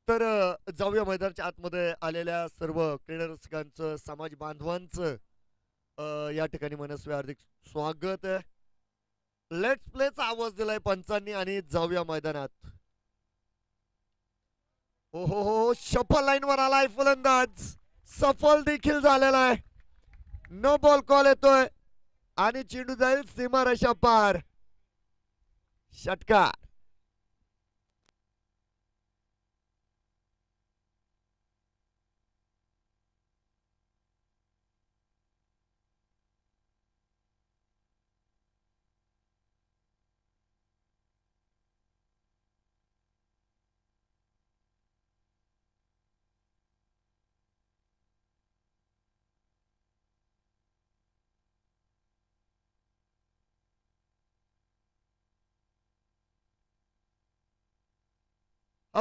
तर जाऊया मैदानाच्या आतमध्ये आलेल्या सर्व क्रीडा रसिकांचं समाज बांधवांचं या ठिकाणी मनस्वी हार्दिक स्वागत आहे. लेट्स प्लेचा आवाज दिलाय पंचांनी आणि जाऊया मैदानात. हो हो हो, सफल लाईनवर आलाय फलंदाज, सफल देखील झालेला आहे. नो बॉल कॉल येतोय आणि चेंडू जाईल सीमारेषा पार. षटकार.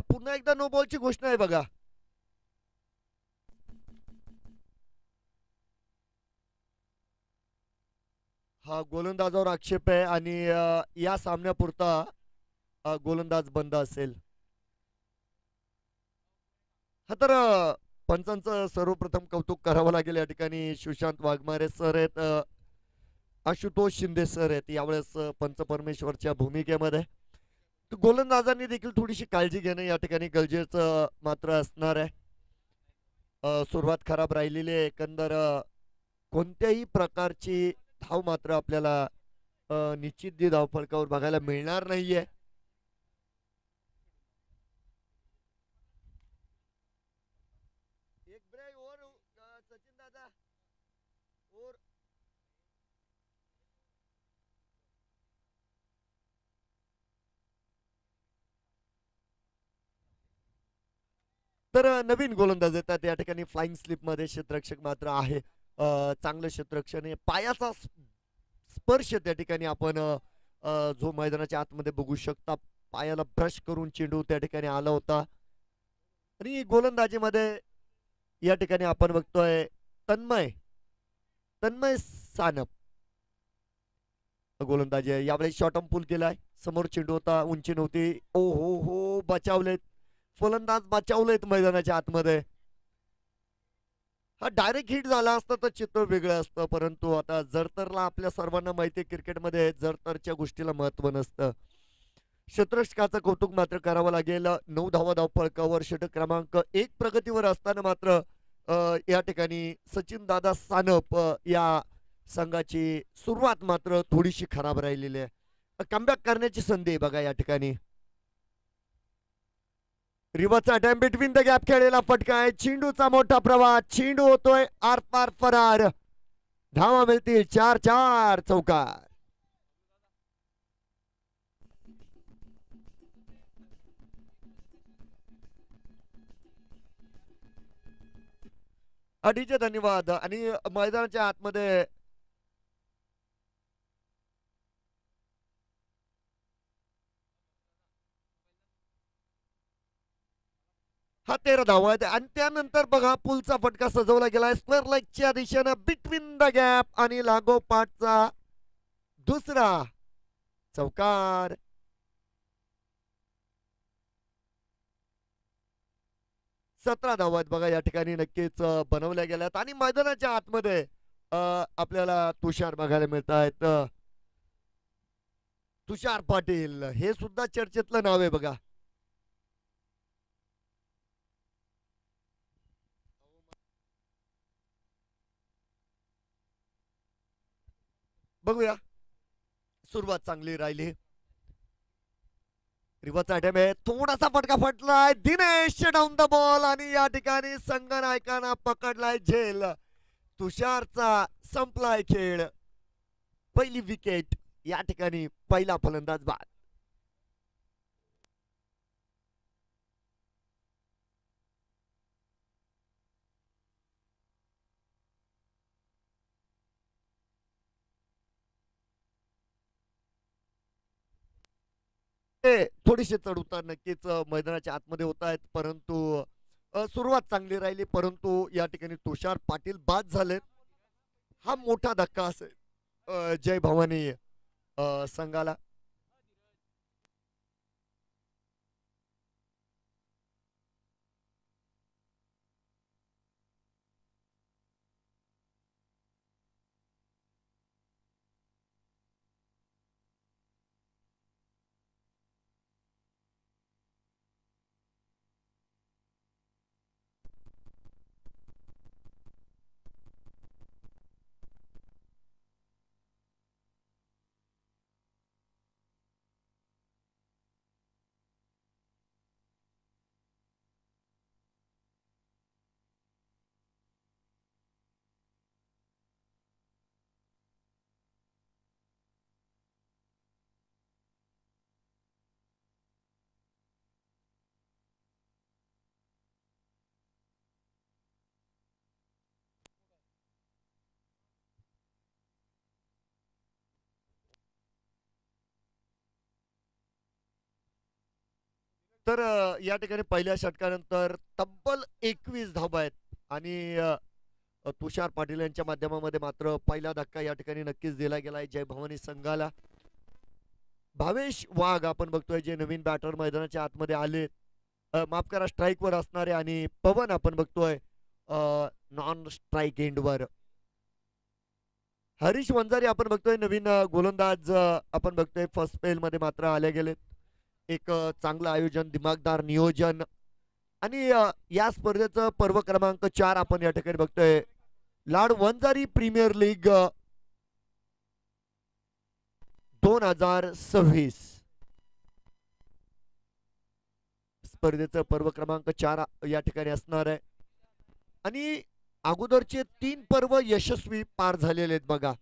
पुन्हा एकदा नो बॉलची घोषणा आहे बघा. हा गोलंदाजावर आक्षेप आहे आणि या सामन्यापुरता गोलंदाज बंद असेल. हा तर पंचांचं सर्वप्रथम कौतुक करावं लागेल. या ठिकाणी सुशांत वाघमारे सर आहेत, आशुतोष शिंदे सर आहेत यावेळेस पंच परमेश्वरच्या भूमिकेमध्ये. गोलंदाजांनी देखील थोडीशी काळजी घेणं या ठिकाणी गरजेचं मात्र असणार आहे. सुरुवात खराब राहिलेली आहे. एकंदर कोणत्याही प्रकारची धाव मात्र आपल्याला निश्चित धाव फलकावर बघायला मिळणार नाहीये. एक ब्रेक ओव्हर सचिन दादा. ओव्हर तर नवीन गोलंदाज येतात या ठिकाणी. फ्लाइंग स्लिप मध्ये क्षेत्ररक्षक मात्र आहे. चांगलं क्षेत्ररक्षण आहे. पायाचा स्पर्श त्या ठिकाणी आपण जो मैदानाच्या आतमध्ये बघू शकता. पायाला ब्रश करून चेंडू त्या ठिकाणी आला होता. आणि गोलंदाजीमध्ये या ठिकाणी आपण बघतोय तन्मय तन्मय सानप गोलंदाजी आहे. यावेळी शॉर्ट पूल केलाय. समोर चेंडू होता, उंची नव्हती. ओ हो हो, बचावलेत फलंदाज, बचावलेत मैदानाच्या आतमध्ये. हा डायरेक्ट हिट झाला असता तर चित्र वेगळं असतं, परंतु आता जरतरला आपल्या सर्वांना माहिती आहे क्रिकेटमध्ये जरतरच्या गोष्टीला महत्व नसतं. क्षेत्ररक्षकाचं कौतुक मात्र करावं लागेल. 9 धावा धाव फळकावर, षटक क्रमांक 1 प्रगतीवर असताना मात्र या ठिकाणी सचिन दादा सानप या संघाची सुरुवात मात्र थोडीशी खराब राहिलेली आहे. कमबॅक करण्याची संधी आहे बघा या ठिकाणी. रिव्हर्सचा अटॅम्प बिटवीन द गॅप खेळलेला फटका आहे. चेंडूचा मोठा प्रवाह, चेंडू होतोय आरपार फरार. धावा मिळतील 4-4 चौकार. अडीचे धन्यवाद. आणि मैदानाच्या आतमध्ये हा 13 धावा आहेत. आणि त्यानंतर बघा पुलचा फटका सजवला गेलाय स्क्वेअर लेगच्या दिशेनं बिटवीन द गॅप आणि लागोपाठचा दुसरा चौकार. सतरा धावा आहेत बघा या ठिकाणी नक्कीच बनवल्या गेल्यात. आणि मैदानाच्या आतमध्ये आपल्याला तुषार बघायला मिळत आहेत. तुषार पाटील हे सुद्धा चर्चेतलं नाव आहे बघा. बघूया, सुरुवात चांगली राहिली. रिव्हर्सचा अटॅम्प आहे, थोडासा फटका फटलाय. दिनेश डाऊन द बॉल आणि या ठिकाणी संघनायकांना पकडलाय झेल. तुषारचा संपलाय खेळ. पहिली विकेट या ठिकाणी, पहिला फलंदाज बाद. थोडीशी चढ उतार नक्कीच मैदानाच्या आतमध्ये होत आहेत, परंतु सुरुवात चांगली राहिली. परंतु या ठिकाणी तुषार पाटील बाद झालेत. हा मोठा धक्का असेल जय भवानी संघाला. तर या ठिकाणी पहिल्या षटकानंतर तब्बल 21 धावा आहेत आणि तुषार पाटील यांच्या माध्यमामध्ये मात्र पहिला धक्का या ठिकाणी नक्कीच दिला गेलाय जय भवानी संघाला. भावेश वाघ आपण बघतोय जे नवीन बॅटर मैदानाच्या आतमध्ये आले, माफ करा स्ट्राईकवर असणारे, आणि पवन आपण बघतोय नॉन स्ट्राईक एंडवर. हरीश वंजारी आपण बघतोय नवीन गोलंदाज आपण बघतोय फर्स्ट स्पेल मध्ये मात्र आले गेलेत. एक चांगलं आयोजन, दिमागदार नियोजन आणि या स्पर्धेचं पर्व क्रमांक 4 आपण या ठिकाणी बघतोय. लाड वंजारी प्रीमियर लीग 2026 स्पर्धेचं पर्व क्रमांक 4 या ठिकाणी असणार आहे आणि अगोदरचे 3 पर्व यशस्वी पार झालेले आहेत बघा.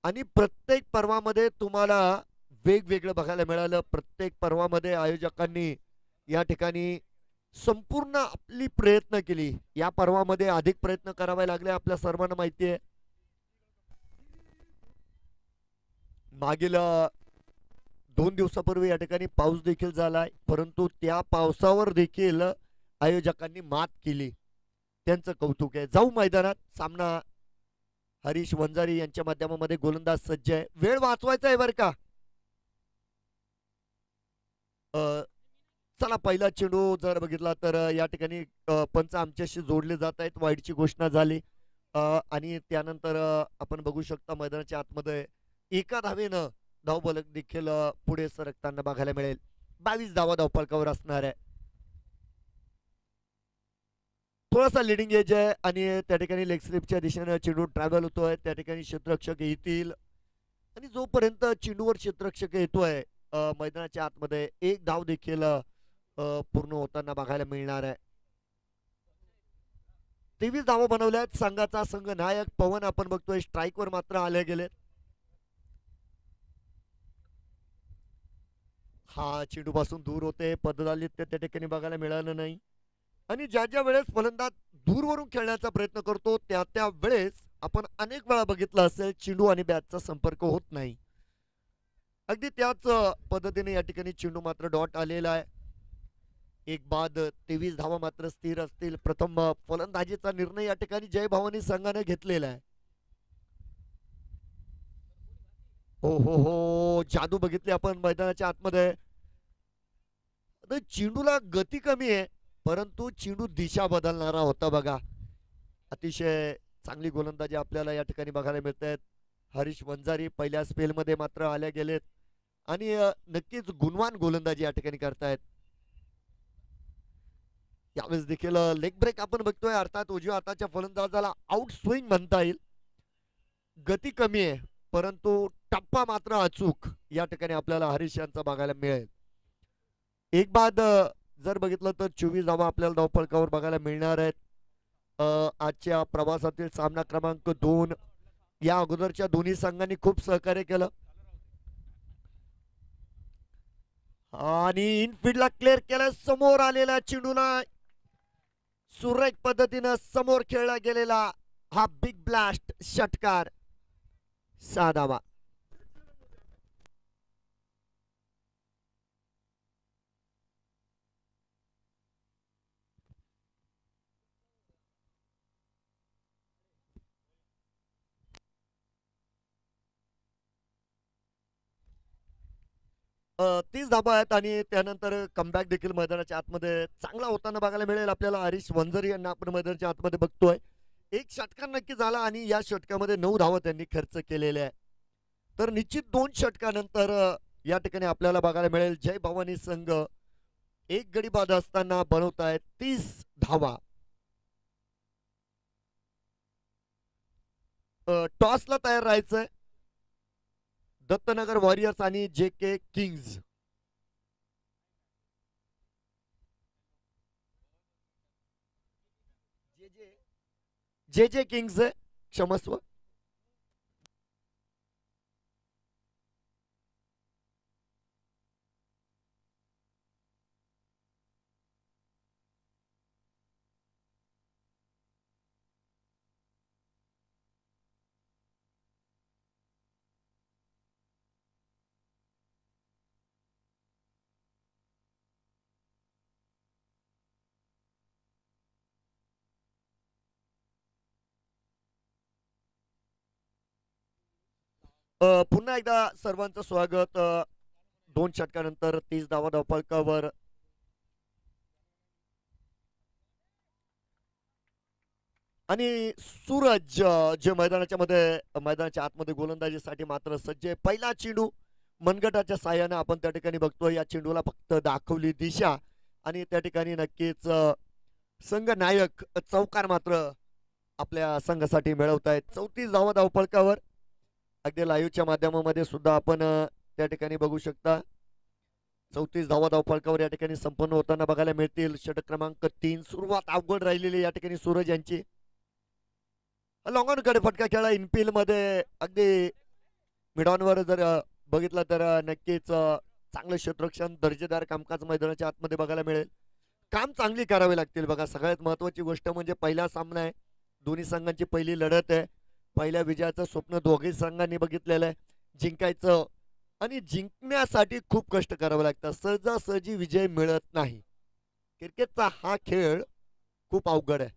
आणि प्रत्येक पर्वामध्ये तुम्हाला वेगवेगळं बघायला मिळालं. प्रत्येक पर्वामध्ये आयोजकांनी या ठिकाणी संपूर्ण आपली प्रयत्न केली. या पर्वामध्ये अधिक प्रयत्न करावे लागले आपल्या सर्वांना माहिती आहे. मागील 2 दिवसापूर्वी या ठिकाणी पाऊस देखील झालाय, परंतु त्या पावसावर देखील आयोजकांनी मात केली. त्यांचं कौतुक आहे. जाऊ मैदानात. सामना हरीश वंजारी यांच्या माध्यमामध्ये गोलंदाज सज्ज आहे. वेळ वाचवायचा आहे बरं का. चला पहिला चेंडू जर बघितला तर या ठिकाणी पंच आमच्याशी जोडले जात आहेत. वाईडची घोषणा झाली आणि त्यानंतर आपण बघू शकता मैदानाच्या आतमध्ये एका धावेनं धावफलक देखील पुढे सरकताना बघायला मिळेल. 22 धावा धावफलकावर असणार आहे. थोडासा लिडिंग एज आहे आणि त्या ठिकाणी लेग स्लिपच्या दिशेने चेंडू ट्रॅव्हल होतोय. त्या ठिकाणी क्षेत्ररक्षक येतील आणि जोपर्यंत चेंडूवर क्षेत्ररक्षक येतोय मैदानाच्या आतमध्ये एक धाव देखील पूर्ण होताना बघायला मिळणार आहे. 23 धावा बनवल्यात. संघाचा संघ नायक पवन आपण बघतोय स्ट्राईकवर मात्र आले गेले. हा चेंडू पासून दूर होते. पद्धतालित त्या ठिकाणी बघायला मिळालं नाही आणि ज्या ज्या वेळेस फलंदाज दूरवरून खेळण्याचा प्रयत्न करतो त्या त्या वेळेस आपण अनेक वेळा बघितलं असेल चेंडू आणि बॅटचा संपर्क होत नाही. अगदी त्याच पद्धतीने या ठिकाणी चेंडू मात्र डॉट आलेला आहे. एक बाद 23 धावा मात्र स्थिर असतील. प्रथम फलंदाजीचा निर्णय या ठिकाणी जय भवानी संघाने घेतलेला आहे. हो हो हो, जादू बघितली आपण मैदानाच्या आतमध्ये. चेंडूला गती कमी आहे परंतु चेंडू दिशा बदलणारा होता बघा. अतिशय चांगली गोलंदाजी आपल्याला या ठिकाणी बघायला मिळत आहेत. हरीश वंजारी पहिल्या स्पेलमध्ये मात्र आल्या गेलेत आणि नक्कीच गुणवान गोलंदाजी या ठिकाणी करतायत. यावेळेस देखील लेग ब्रेक आपण बघतोय, अर्थात उजव्या हाताच्या फलंदाजाला आउट स्विंग म्हणता येईल. गती कमी आहे परंतु टप्पा मात्र अचूक या ठिकाणी आपल्याला हरीश यांचा बघायला मिळेल. एक बाद जर बघितलं तर 24 धावा आपल्याला धावफलकावर बघायला मिळणार आहेत. आजच्या प्रवासातील सामना क्रमांक 2 या अगोदरच्या दोन्ही संघांनी खूप सहकार्य केलं आणि इनफिल्डला क्लिअर केलं. समोर आलेल्या चेंडूला सुरेख पद्धतीनं समोर खेळला गेलेला हा बिग ब्लास्ट षटकार. 6 धावा. तीस धाबा आहेत आणि त्यानंतर कमबॅक देखील मैदानाच्या आतमध्ये चांगला होताना बघायला मिळेल आपल्याला. हरीश वंजारी यांना आपण मैदानाच्या आतमध्ये बघतोय. एक षटकार नक्की झाला आणि या षटकामध्ये 9 धावा त्यांनी खर्च केलेले आहे. तर निश्चित 2 षटकानंतर या ठिकाणी आपल्याला बघायला मिळेल जय भवानी संघ एक गडी बाद असताना बनवतायत 30 धावा. टॉसला तयार राहायचंय दत्तनगर वॉरियर्स आणि जे के किंग्ज. जे जे किंग्ज क्षमस्व. पुन्हा एकदा सर्वांचं स्वागत. 2 षटकानंतर 30 धावा धावफलकावर. आणि सूरज जे मैदानाच्या आतमध्ये गोलंदाजीसाठी मात्र सज्ज आहे. पहिला चेंडू मनगटाच्या साह्याने आपण त्या ठिकाणी बघतोय. या चेंडूला फक्त दाखवली दिशा आणि त्या ठिकाणी नक्कीच संघ नायक चौकार मात्र आपल्या संघासाठी मिळवतायत. 34 धावा धावफलकावर. अगदी लाईव्हच्या माध्यमामध्ये सुद्धा आपण त्या ठिकाणी बघू शकता. 34 धावा धावफलकावर या ठिकाणी संपन्न होताना बघायला मिळतील. षटक क्रमांक 3. सुरुवात अवघड राहिलेली या ठिकाणी सूरज यांची. लॉंग ऑन कडे फटका खेळा इनफिल्ड मध्ये. अगदी मिडॉनवर जर बघितलं तर नक्कीच चांगलं क्षेत्ररक्षण दर्जेदार कामकाज मैदानाच्या आतमध्ये बघायला मिळेल. काम चांगली करावे लागतील बघा. सगळ्यात महत्वाची गोष्ट म्हणजे पहिला सामना आहे. दोन्ही संघांची पहिली लढत आहे. पहिल्या विजयाचं स्वप्न दोघेही संघांनी बघितलेलं आहे. जिंकायचं आणि जिंकण्यासाठी खूप कष्ट करावं लागतं. सहजासहजी विजय मिळत नाही. क्रिकेटचा हा खेळ खूप अवघड आहे.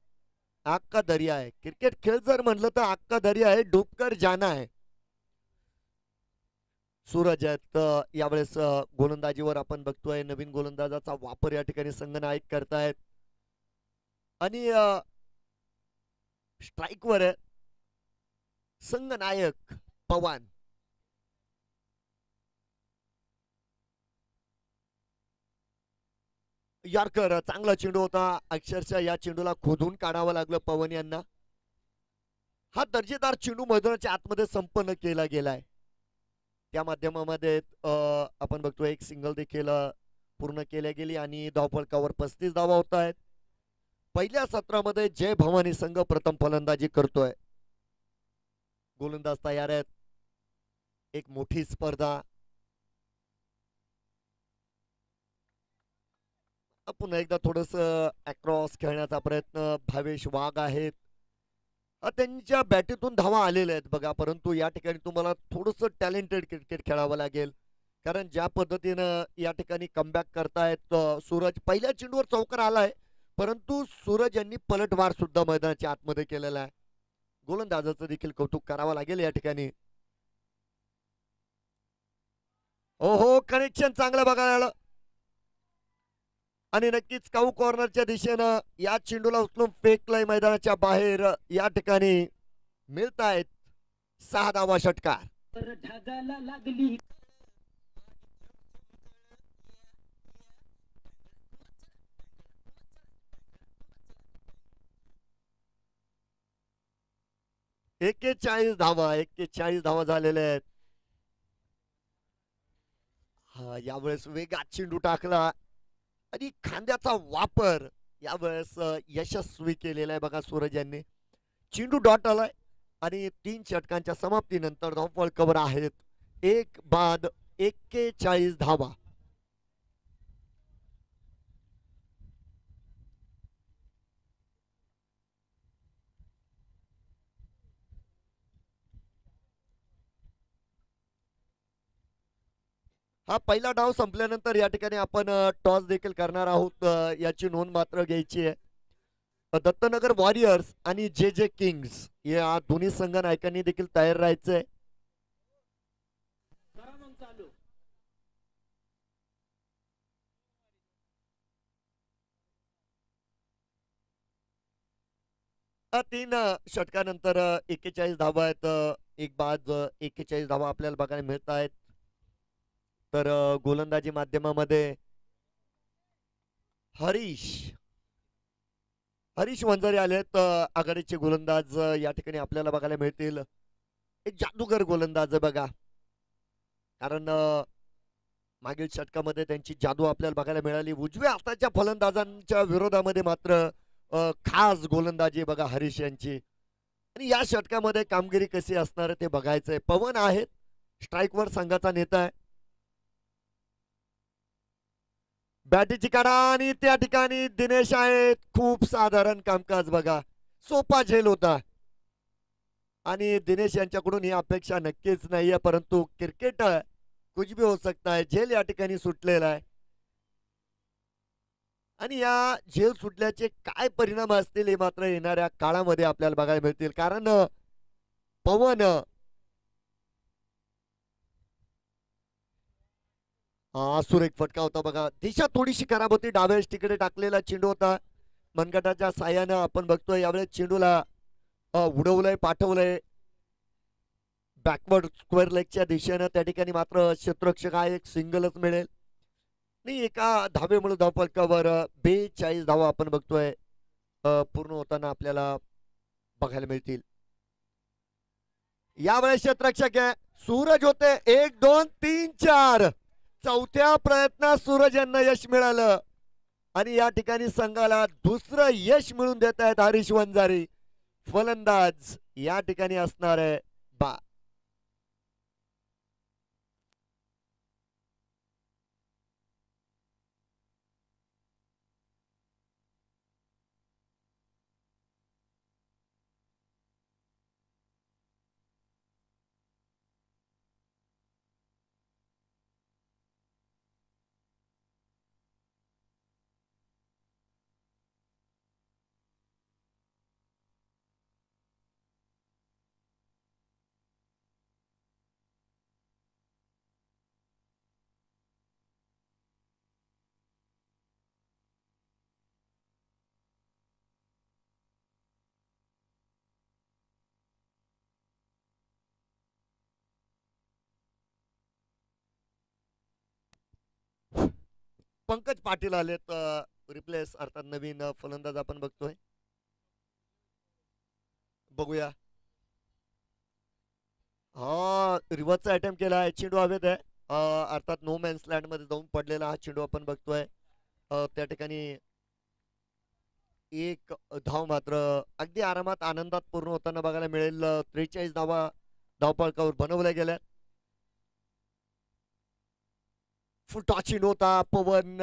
आग का दर्या आहे. क्रिकेट खेळ जर म्हणलं तर आग का दर्या आहे, डुबकर जाना आहे. सूरज आहेत यावेळेस गोलंदाजीवर आपण बघतोय. नवीन गोलंदाजाचा वापर या ठिकाणी संघ नायक करतायत आणि स्ट्राईकवर आहे संघ नायक पवन. यॉर्कर चांगला चेंडू होता. अक्षरशः या चेंडूला खोदून काढावं लागलं पवन यांना. हा दर्जेदार चेंडू मैदानाच्या आतमध्ये संपन्न केला गेलाय. त्या माध्यमामध्ये आपण बघतोय एक सिंगल देखील पूर्ण केल्या गेली आणि धावफलकावर 35 धावा होत आहेत. पहिल्या सत्रामध्ये जय भवानी संघ प्रथम फलंदाजी करतोय. गोलंदाज तयार आहेत. एक मोठी स्पर्धा. पुन्हा एकदा थोडस अक्रॉस खेळण्याचा प्रयत्न. भावेश वाघ आहेत. त्यांच्या बॅटीतून धावा आलेल्या आहेत बघा. परंतु या ठिकाणी तुम्हाला थोडस टॅलेंटेड क्रिकेट खेळावं लागेल. कारण ज्या पद्धतीनं या ठिकाणी कमबॅक करतायत सूरज. पहिल्या चेंडूवर चौकार आलाय परंतु सूरज यांनी पलटवार सुद्धा मैदानाच्या आतमध्ये केलेला आहे. गोलंदाजाचं देखील कौतुक करावं लागेल या ठिकाणी. हो कनेक्शन चांगलं बघायला आलं आणि नक्कीच काऊ कॉर्नरच्या दिशेनं या चेंडूला उचलून फेकलंय मैदानाच्या बाहेर. या ठिकाणी मिळत आहेत 6 धावा षटकार. एक्केचाळीस धावा झालेल्या आहेत. हा यावेळेस वेगात चेंडू टाकला आणि खांद्याचा वापर यावेळेस यशस्वी केलेला आहे बघा सूरज यांनी. चेंडू डॉट आलाय आणि 3 षटकांच्या समाप्तीनंतर धावफलकावर आहेत 1 बाद 41 धावा. हा पहिला डाव संपल्यानंतर या ठिकाणी आपण टॉस देखील करणार आहोत. याची नोंद मात्र घ्यायची आहे. दत्तनगर वॉरियर्स आणि जे जे किंग्स या दोन्ही संघ नायकांनी देखील तयार राहायचंय. तीन षटकानंतर 41 धावा आहेत. एक बाद 41 धावा आपल्याला बघायला मिळत आहेत. तर गोलंदाजी माध्यमामध्ये हरीश वंजारी आलेत. आघाडीचे गोलंदाज या ठिकाणी आपल्याला बघायला मिळतील. एक जादूगर गोलंदाज बघा. कारण मागील षटकामध्ये त्यांची जादू आपल्याला बघायला मिळाली. उजव्या हाताच्या फलंदाजांच्या विरोधामध्ये मात्र खास गोलंदाजी बघा हरीश यांची. आणि या षटकामध्ये कामगिरी कशी असणार ते बघायचंय. पवन आहेत स्ट्राईकवर संघाचा नेता आहे. बॅटीची काढा आणि त्या ठिकाणी दिनेश आहेत. खूप साधारण कामकाज बघा. सोपा झेल होता आणि दिनेश यांच्याकडून ही अपेक्षा नक्कीच नाहीये. परंतु क्रिकेट कुछ भी हो सकता है. झेल या ठिकाणी सुटलेला आहे आणि या झेल सुटल्याचे काय परिणाम असतील हे मात्र येणाऱ्या काळामध्ये आपल्याला बघायला मिळतील. कारण पवन सुरेख फटका होता बघा. दिशा थोडीशी खराब होती. डाव्या तिकडे टाकलेला चेंडू होता. मनगटाच्या साह्यानं आपण बघतोय यावेळेस चेंडूला उडवलंय, पाठवलंय बॅकवर्ड स्क्वेअर लेगच्या दिशेनं. त्या ठिकाणी मात्र क्षेत्ररक्षक हा एक सिंगलच मिळेल. नाही, एका धावेमुळे धावफलकावर 42 धावा आपण बघतोय पूर्ण होताना आपल्याला बघायला मिळतील. यावेळेस क्षेत्ररक्षक आहे सूरज होते. 1 2 3 4 चौथ्या प्रयत्नात सूरज यांना यश मिळालं आणि या ठिकाणी संघाला दुसरं यश मिळून देत आहेत हरीश वंजारी. फलंदाज या ठिकाणी असणार आहे बा. पंकज पाटील आलेत रिप्लेस, अर्थात नवीन फलंदाज आपण बघतोय. बघूया. हा रिव्हर्सचा अटेम्प्ट केला आहे. चेंडू हवेत आहे. अर्थात नो मॅन्स लँड मध्ये जाऊन पडलेला हा चेंडू आपण बघतोय. त्या ठिकाणी एक धाव मात्र अगदी आरामात आनंदात पूर्ण होताना बघायला मिळेल. 43 धावा धावपळकावर बनवल्या गेल्या. फुटा चेंडू होता. पवन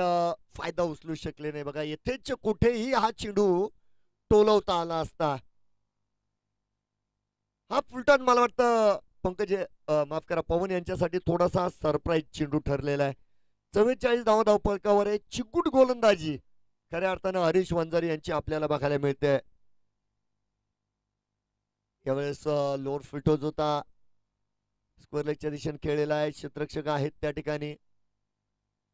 फायदा उचलू शकले नाही बघा. येथेच कुठेही हा चेंडू टोलवता आला असता. हा फुलटॉन मला वाटतं पंकज माफ करा पवन यांच्यासाठी थोडासा सरप्राईज चेंडू ठरलेला आहे. 44 धावा धावपळकावर आहे. चिकूट गोलंदाजी खऱ्या अर्थानं हरीश वंजारी यांची आपल्याला बघायला मिळते. यावेळेस लोअर फिटोज होता. स्क्वेअर लेगच्या दिशेने खेळलेला आहे. क्षेत्ररक्षक आहेत त्या ठिकाणी.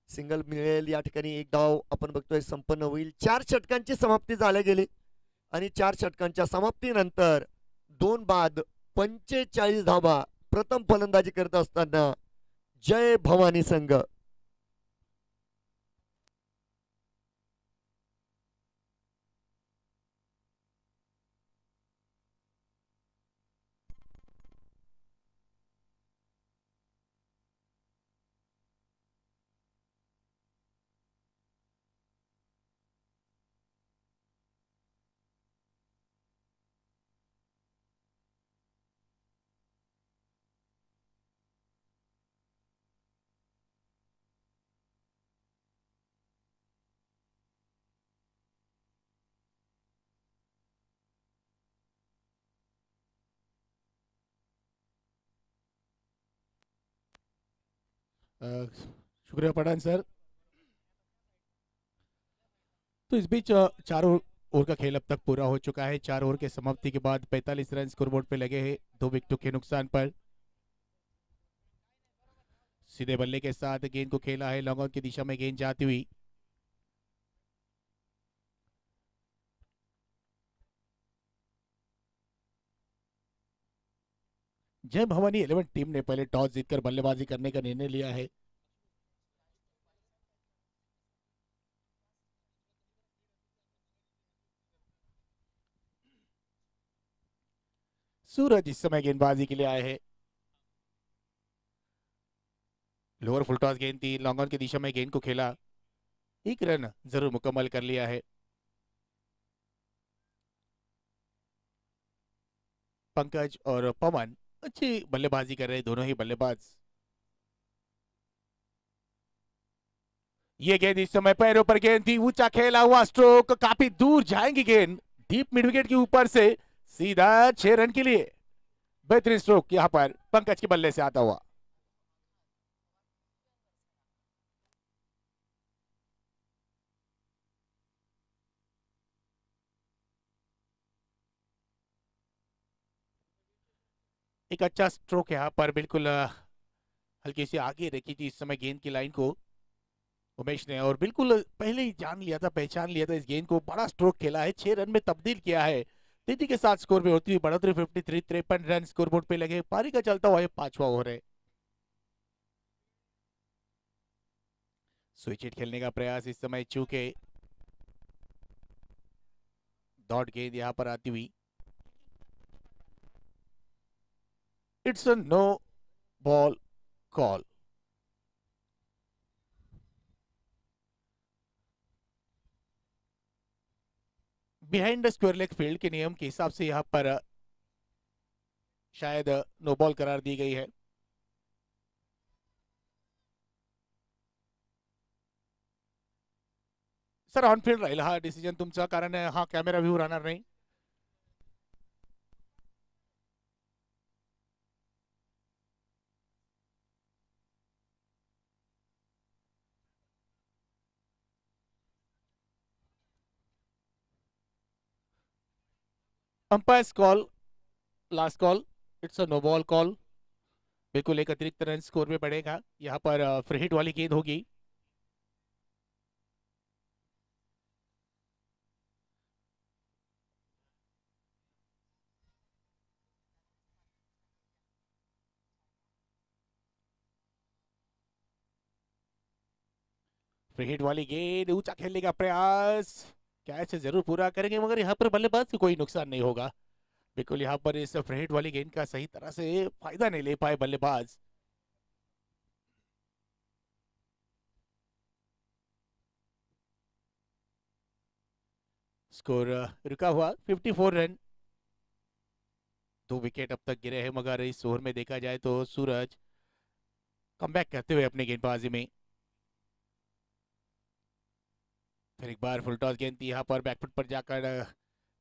सिंगल मिळेल या ठिकाणी. एक धाव आपण बघतोय संपन्न होईल. 4 षटकांची समाप्ती झाल्या गेली आणि 4 षटकांच्या समाप्तीनंतर 2 बाद 45 धावा प्रथम फलंदाजी करत असताना जय भवानी संघ. शुक्रिया पठान सर। तो इस बीच 4 ओवर का खेल अब तक पूरा हो चुका है। 4 ओवर के समाप्ति के बाद 45 रन स्कोरबोर्ड पे लगे हैं 2 विकेटों के नुकसान पर। सीधे बल्ले के साथ गेंद को खेला है, लॉन्ग ऑन की दिशा में गेंद जाती हुई। जय भवानी 11 टीम ने पहले टॉस जीतकर बल्लेबाजी करने का निर्णय लिया है। सूरज इस समय गेंदबाजी के लिए आए हैं। लोअर फुल टॉस गेंद थी, लॉन्ग ऑन की दिशा में गेंद को खेला, 1 रन जरूर मुकम्मल कर लिया है। पंकज और पवन अच्छी बल्लेबाजी कर रहे हैं, दोनों ही बल्लेबाज। ये गेंद इस समय पैरों पर गेंद थी, ऊंचा खेला हुआ स्ट्रोक, काफी दूर जाएंगी गेंद डीप मिड विकेट के ऊपर से सीधा 6 रन के लिए। बेहतरीन स्ट्रोक यहां पर पंकज के बल्ले से आता हुआ। एक अच्छा स्ट्रोक यहां पर बिल्कुल हल्के से आगे रखी थी इस समय गेंद की लाइन को उमेश ने, और बिल्कुल पहले ही जान लिया था, पहचान लिया था इस गेंद को। बड़ा स्ट्रोक खेला है, 6 रन में तब्दील किया है। तेजी के साथ स्कोर में होती हुई बढ़ोतरी 53, 53 रन स्कोरबोर्ड पे लगे। पारी का चलता हुआ है 5वां ओवर है। स्विच हिट खेलने का प्रयास इस समय, चूंकि डॉट गेंद यहां पर आती हुई। It's a no ball call. Behind the square leg field के नियम के हिसाब से यहां पर शायद नो बॉल करार दी गई है। सर ऑन फील्ड राहील हा डिसिजन तुमचा, कारण हा कॅमेरा व्ह्यू राहणार नाही. Umpire's call, last call, it's a no ball call. बिल्कुल एक अतिरिक्त रन स्कोर में बढ़ेगा. यहाँ पर फ्री हिट वाली गेंद होगी. फ्री हिट वाली गेंद, ऊंचा खेलने का प्रयास, कैच जरूर पूरा करेंगे मगर यहाँ पर बल्लेबाज को कोई नुकसान नहीं होगा. बिल्कुल यहाँ पर इस फ्री हिट वाली गेंद का सही तरह से फायदा नहीं ले पाए बल्लेबाज. स्कोर रुका हुआ 54 रन. 2 विकेट अब तक गिरे हैं, मगर इस ओवर में देखा जाए तो सूरज कमबैक करते हुए अपनी गेंदबाजी में. फिर एक बार फुल टॉस गेंद थी यहाँ पर, बैकफुट पर जाकर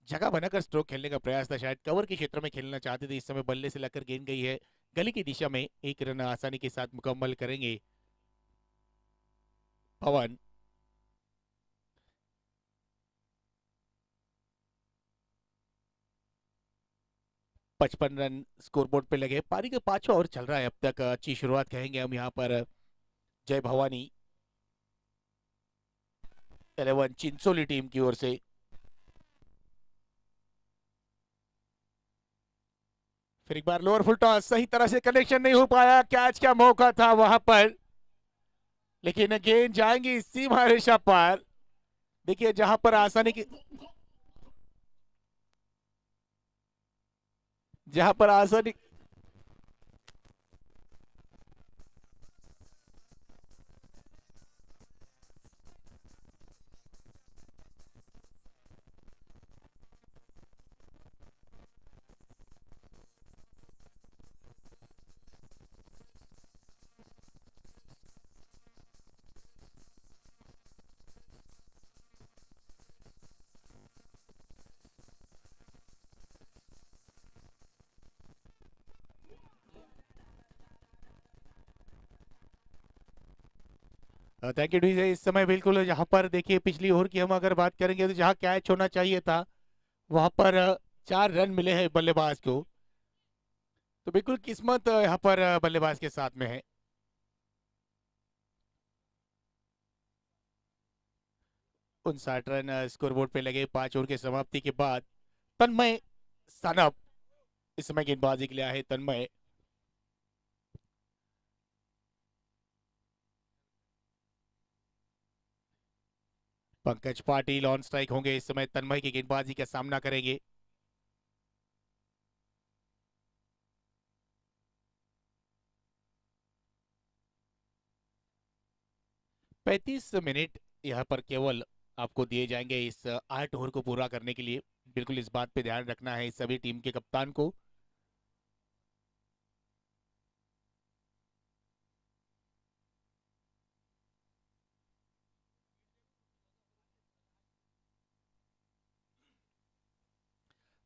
जगह बनाकर स्ट्रोक खेलने का प्रयास था. शायद कवर के क्षेत्र में खेलना चाहते थे. इस समय बल्ले से लगकर गेंद गई है गली की दिशा में. 1 रन आसानी के साथ मुकम्मल करेंगे पवन. पचपन रन स्कोरबोर्ड पे लगे. पारी का 5वां ओवर चल रहा है अब तक. अच्छी शुरुआत कहेंगे हम यहाँ पर जय भवानी 11 चिंचोली टीम की ओर से. फिर एक बार लोअर फुल टॉस, सही तरह से कनेक्शन नहीं हो पाया. कैच का मौका था वहां पर, लेकिन गेंद जाएंगी सीमा रेखा पार. देखिए जहां पर आसानी की, जहां पर आसानी, थैंक यू डीजे. इस समय बिल्कुल यहाँ पर देखिए पिछली ओवर की हम अगर बात करेंगे तो जहां कैच होना चाहिए था वहां पर 4 रन मिले हैं बल्लेबाज को. तो बिल्कुल किस्मत यहाँ पर बल्लेबाज के साथ में है. 59 रन स्कोरबोर्ड पे लगे 5 ओवर के समाप्ति के बाद. तन्मय सनप इस समय गेंदबाजी के लिए आए. तन्मय पंकज पाटिल ऑन स्ट्राइक होंगे इस समय. तन्मय की गेंदबाजी का सामना करेंगे. 35 मिनट यहाँ पर केवल आपको दिए जाएंगे इस 8 ओवर को पूरा करने के लिए. बिल्कुल इस बात पे ध्यान रखना है सभी टीम के कप्तान को.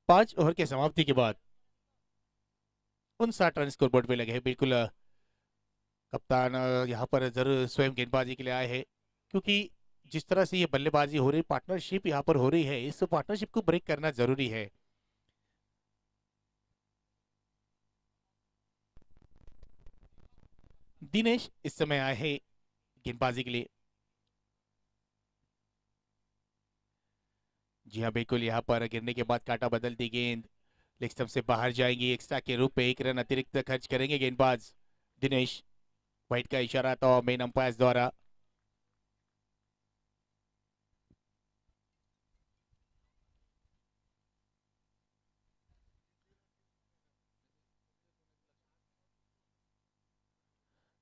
पांच ओवर के समाप्ति के बाद 59 रन स्कोरबोर्ड पे लगे हैं. बिल्कुल कप्तान यहाँ पर जरूर स्वयं गेंदबाजी के लिए आए हैं, क्योंकि जिस तरह से ये बल्लेबाजी हो रही, पार्टनरशिप यहाँ पर हो रही है, इस पार्टनरशिप को ब्रेक करना जरूरी है. दिनेश इस समय आए हैं गेंदबाजी के लिए। जी हाँ बिल्कुल, यहाँ पर गिरने के बाद काटा बदलती गेंद लेग स्टंप से बाहर जाएंगी। एक्स्ट्रा के रूप में 1 रन अतिरिक्त खर्च करेंगे गेंदबाज दिनेश। व्हाइट का इशारा था मेन अंपायर द्वारा।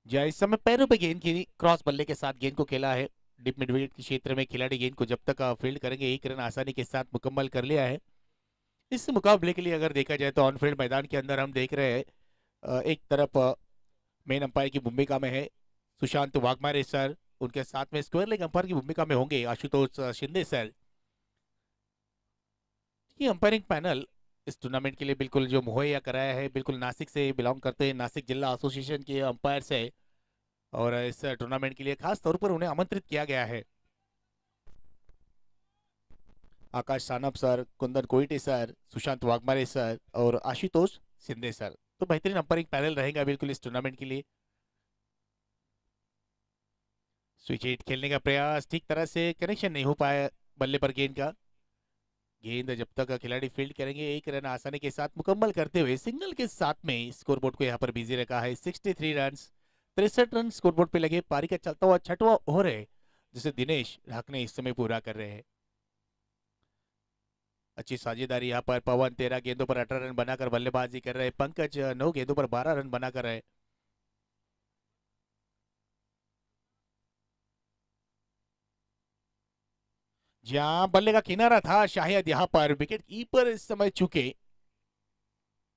जी हाँ, इस समय पैरों पे गेंद की क्रॉस बल्ले के साथ गेंद को खेला है। डिप मिडविकेट के क्षेत्र में खिलाड़ी गेंद को जब तक फील्ड करेंगे 1 रन आसानी के साथ मुकम्मल कर लिया है। इस मुकाबले के लिए अगर देखा जाए तो ऑन फील्ड मैदान के अंदर हम देख रहे हैं एक तरफ मेन अंपायर की भूमिका में है सुशांत वाघमारे सर, उनके साथ में स्क्वायर लेग अंपायर की भूमिका में होंगे आशुतोष शिंदे सर। ये अंपायरिंग पैनल इस टूर्नामेंट के लिए बिल्कुल जो मुहैया कराया है, बिल्कुल नासिक से बिलोंग करते हैं, नासिक जिला एसोसिएशन के अंपायर्स है और इस टूर्नामेंट के लिए खास तौर पर उन्हें आमंत्रित किया गया है। आकाश सानप सर, कुंदन कोइटे सर, सुशांत वाघमारे सर और आशुतोष शिंदे सर, तो बेहतरीन अंपायरिंग पैनल रहेगा बिल्कुल इस टूर्नामेंट के लिए। स्विच हिट खेलने का प्रयास, ठीक तरह से कनेक्शन नहीं हो पाया बल्ले पर गेंद का। गेंद जब तक खिलाड़ी फील्ड करेंगे 1 रन आसानी के साथ मुकम्मल करते हुए सिंगल के साथ में स्कोरबोर्ड को यहाँ पर बिजी रखा है। 63 रन, 63 रन स्कोरबोर्ड पे लगे। पारी का चलता हुआ 6वां ओवर है जिसे दिनेश ढाकने इस समय पूरा कर रहे हैं। अच्छी साझेदारी यहाँ पर पवन 13 गेंदों पर 18 रन बनाकर बल्लेबाजी कर रहे हैं। पंकज 9 गेंदों पर 12 रन बनाकर है। जहां बल्ले का किनारा था, शायद यहाँ पर विकेट कीपर इस समय चुके,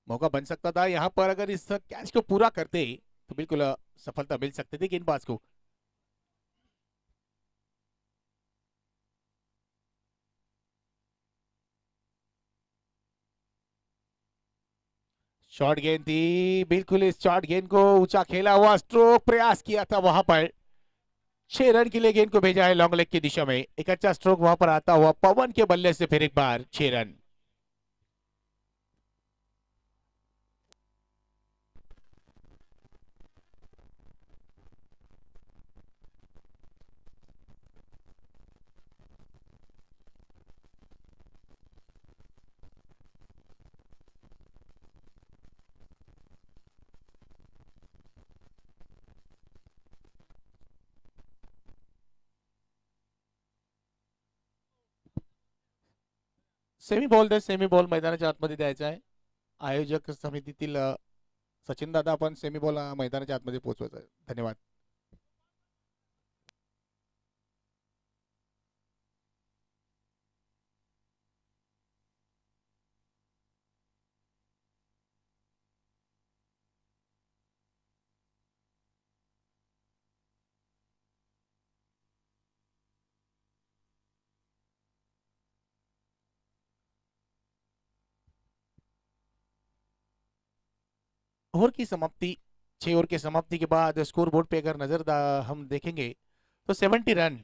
मौका बन सकता था यहाँ पर। अगर इस कैच को पूरा करते तो बिल्कुल सफलता मिल सकती थी गेंदबाज को। शॉर्ट गेंद थी, बिल्कुल इस शॉर्ट गेंद को ऊंचा खेला हुआ स्ट्रोक प्रयास किया था वहां पर। 6 रन के लिए गेंद को भेजा है लॉन्ग लेग की दिशा में। एक अच्छा स्ट्रोक वहां पर आता हुआ पवन के बल्ले से फिर एक बार 6 रन। सेमी बॉल दे सेमी बॉल मैदानाच्या आतमध्ये द्यायचा आहे। आयोजक समितीतील सचिन दादा आपण सेमी बॉल मैदानाच्या आतमध्ये पोहोचवायचा आहे। धन्यवाद। ओवर की समाप्ति, 6 ओवर की समाप्ति के बाद स्कोर बोर्ड पे अगर नजर हम देखेंगे तो 70 रन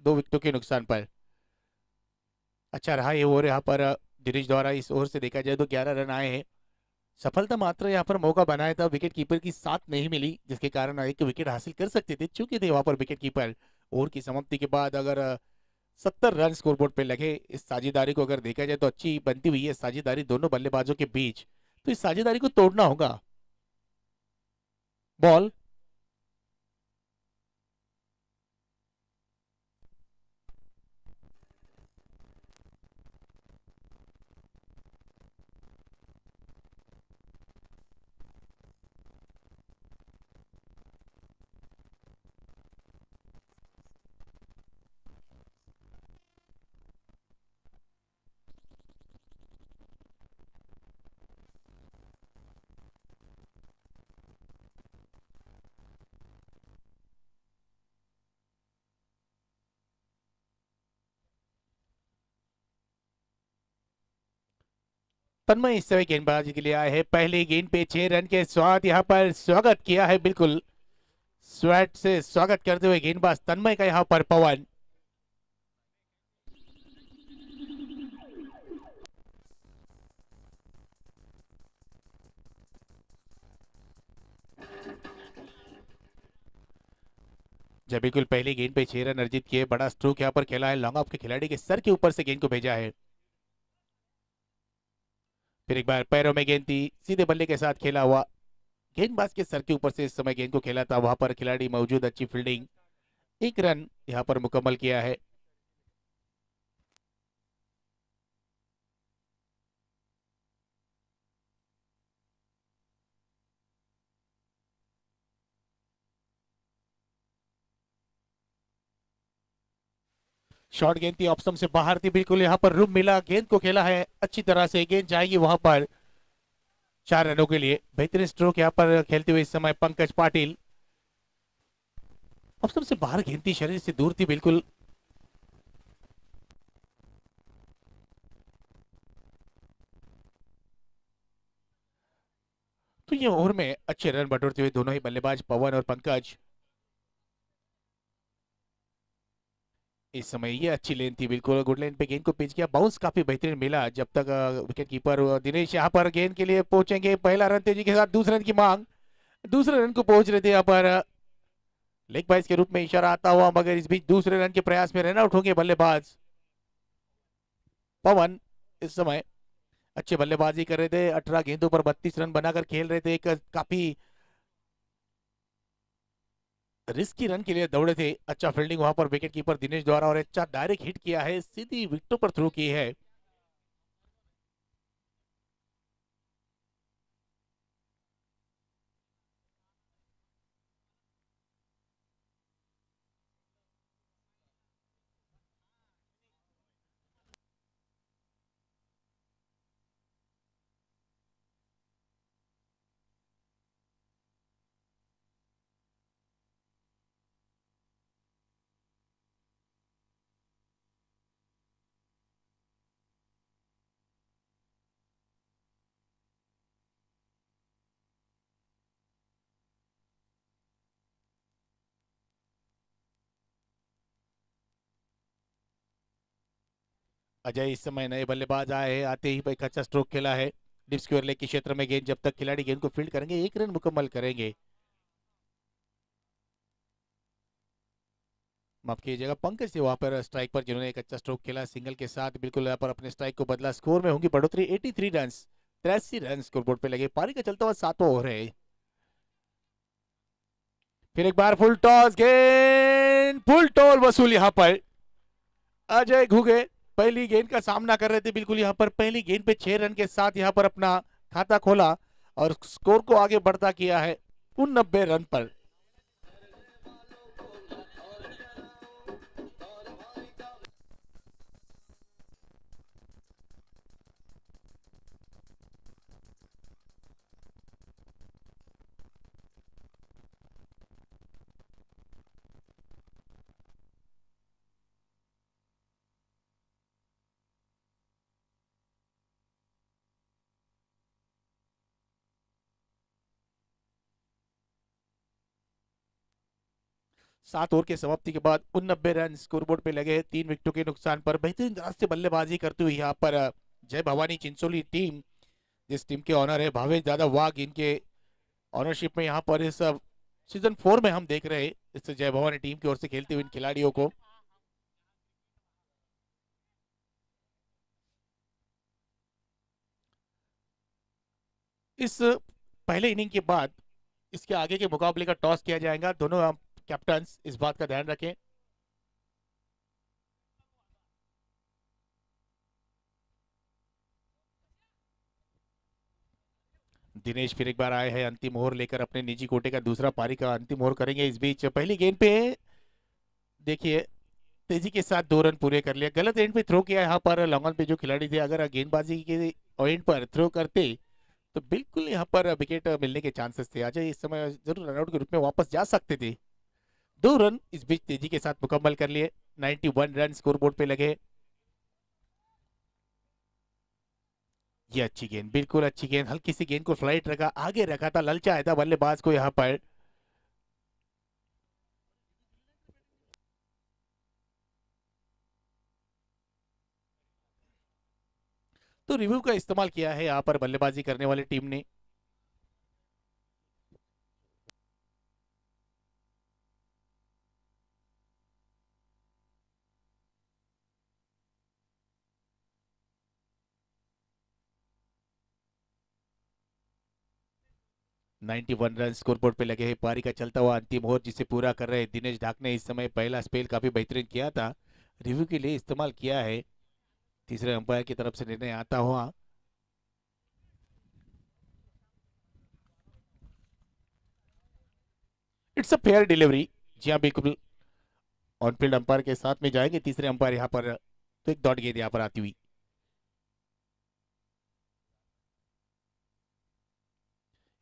2 विकेटों के नुकसान पर। अच्छा रहा ये ओवर यहाँ पर दिनेश द्वारा। इस ओवर से देखा जाए तो 11 रन आए हैं। सफलता मात्र यहाँ पर मौका बनाया था, विकेट कीपर की साथ नहीं मिली जिसके कारण एक विकेट हासिल कर सकते थे, चूके थे वहां पर विकेट कीपर। ओवर की समाप्ति के बाद अगर 70 रन स्कोरबोर्ड पे लगे, इस साझेदारी को अगर देखा जाए तो अच्छी बनती हुई है साझेदारी दोनों बल्लेबाजों के बीच, तो इस साझेदारी को तोड़ना होगा। बॉल तन्मय इस समय गेंदबाजी के लिए आए हैं। पहली गेंद पे 6 रन के साथ यहाँ पर स्वागत किया है, बिल्कुल स्वैट से स्वागत करते हुए गेंदबाज तन्मय का यहाँ पर पवन। जब बिल्कुल पहली गेंद पे 6 रन अर्जित किए, बड़ा स्ट्रोक यहाँ पर खेला है, लॉन्ग ऑफ के खिलाड़ी के सर के ऊपर से गेंद को भेजा है। फिर एक बार पैरों में गेंद थी, सीधे बल्ले के साथ खेला हुआ, गेंदबाज के सर के ऊपर से इस समय गेंद को खेला था, वहां पर खिलाड़ी मौजूद, अच्छी फील्डिंग, 1 रन यहाँ पर मुकम्मल किया है। शॉर्ट गेंद थी, ऑप्शन से बाहर थी, बिल्कुल यहाँ पर रूम मिला, गेंद को खेला है अच्छी तरह से, गेंद जाएगी वहां पर 4 रनों के लिए। बेहतरीन स्ट्रोक यहाँ पर खेलते हुए इस समय पंकज पाटिल, ऑप्शन से बाहर गेंद थी, शरीर से दूर थी बिल्कुल। तो ये ओवर में अच्छे रन बटोरते हुए दोनों ही बल्लेबाज पवन और पंकज। इस समय ये अच्छी लेन थी, बिल्कुल गुड लेन पे गेंद को पिच किया, बाउंस काफी बेहतरीन मिला, जब तक विकेट कीपर दिनेश यहाँ पर गेंद के लिए पहुंचेंगे। पहला रन तेजी के साथ, दूसरे रन की मांग, दूसरे रन को पहुंच रहे थे यहाँ पर, लेग बाइस के रूप में इशारा आता हुआ, मगर इस बीच दूसरे रन के प्रयास में रन आउट होंगे बल्लेबाज पवन। इस समय अच्छे बल्लेबाजी कर रहे थे, 18 गेंदों पर 32 रन बनाकर खेल रहे थे, एक काफी रिस्की रन के लिए दौड़े थे। अच्छा फील्डिंग वहां पर विकेट कीपर दिनेश द्वारा, और अच्छा डायरेक्ट हिट किया है, सीधी विकेटों पर थ्रो की है। अजय इस समय नए बल्लेबाज आए हैं, आते ही एक अच्छा स्ट्रोक खेला है, डिप स्क्वायर लेग के क्षेत्र में गेंद, जब तक खिलाड़ी गेंद को फील्ड करेंगे 1 रन मुकम्मल करेंगे। माफ कीजिएगा, पंकज से वहां पर स्ट्राइक पर, जिन्होंने एक अच्छा स्ट्रोक खेला, सिंगल के साथ बिल्कुल यहाँ पर अपने स्ट्राइक को बदला, स्कोर में होंगी बढ़ोतरी, 83 रन, 83 रन स्कोरबोर्ड पे लगे। पारी का चलता हुआ 7वां ओवर है। फिर एक बार फुल टॉस, गेंद फुल टॉल वसूल यहाँ पर अजय घुगे, पहली गेंद का सामना कर रहे थे, बिल्कुल यहाँ पर पहली गेंद पे 6 रन के साथ यहाँ पर अपना खाता खोला और स्कोर को आगे बढ़ता किया है 89 रन पर। सात ओवर के समाप्ति के बाद 89 रन स्कोरबोर्ड पे लगे हैं, 3 विकेटों के नुकसान पर। बेहतरीन अंदाज से बल्लेबाजी करते हुए यहाँ पर जय भवानी चिंचोली टीम, जिस टीम के ऑनर है भावेश यादव वाघ, इनके ऑनरशिप में यहाँ पर इस सीजन 4 में हम देख रहे हैं इस जय भवानी टीम की ओर से खेलते हुए इन खिलाड़ियों को। इस पहले इनिंग के बाद इसके आगे के मुकाबले का टॉस किया जाएगा, दोनों कैप्टन इस बात का ध्यान रखें। दिनेश फिर एक बार आए हैं अंतिम ओवर लेकर, अपने निजी कोटे का दूसरा पारी का अंतिम ओवर करेंगे। इस बीच पहली गेंद पे देखिए तेजी के साथ 2 रन पूरे कर लिया, गलत एंड पे थ्रो किया यहाँ पर लॉन्ग ऑन पे जो खिलाड़ी थे, अगर गेंदबाजी के एंड पर थ्रो करते तो बिल्कुल यहाँ पर विकेट मिलने के चांसेस थे, अजय इस समय जरूर रनआउट के रूप में वापस जा सकते थे। 2 रन इस बीच तेजी के साथ मुकम्मल कर लिए, 91 रन स्कोरबोर्ड पे लगे। ये अच्छी गेंद, बिल्कुल अच्छी गेंद, हल्की सी गेंद को फ्लाइट रखा, आगे रखा था, ललचाया था बल्लेबाज को यहाँ पर। तो रिव्यू का इस्तेमाल किया है यहाँ पर बल्लेबाजी करने वाली टीम ने। 91 रन स्कोरबोर्ड पे लगे हैं। पारी का चलता हुआ अंतिम ओवर जिसे पूरा कर रहे हैं दिनेश ढाक ने इस समय पहला स्पेल काफी बेहतरीन किया था, रिव्यू के लिए इस्तेमाल किया है। तीसरे अंपायर की तरफ से निर्णय आता हुआ। It's a fair delivery. जी हाँ बिल्कुल, ऑन फील्ड अंपायर के साथ में जाएंगे तीसरे अंपायर यहाँ पर, तो एक डॉट गेंद यहाँ पर आती हुई।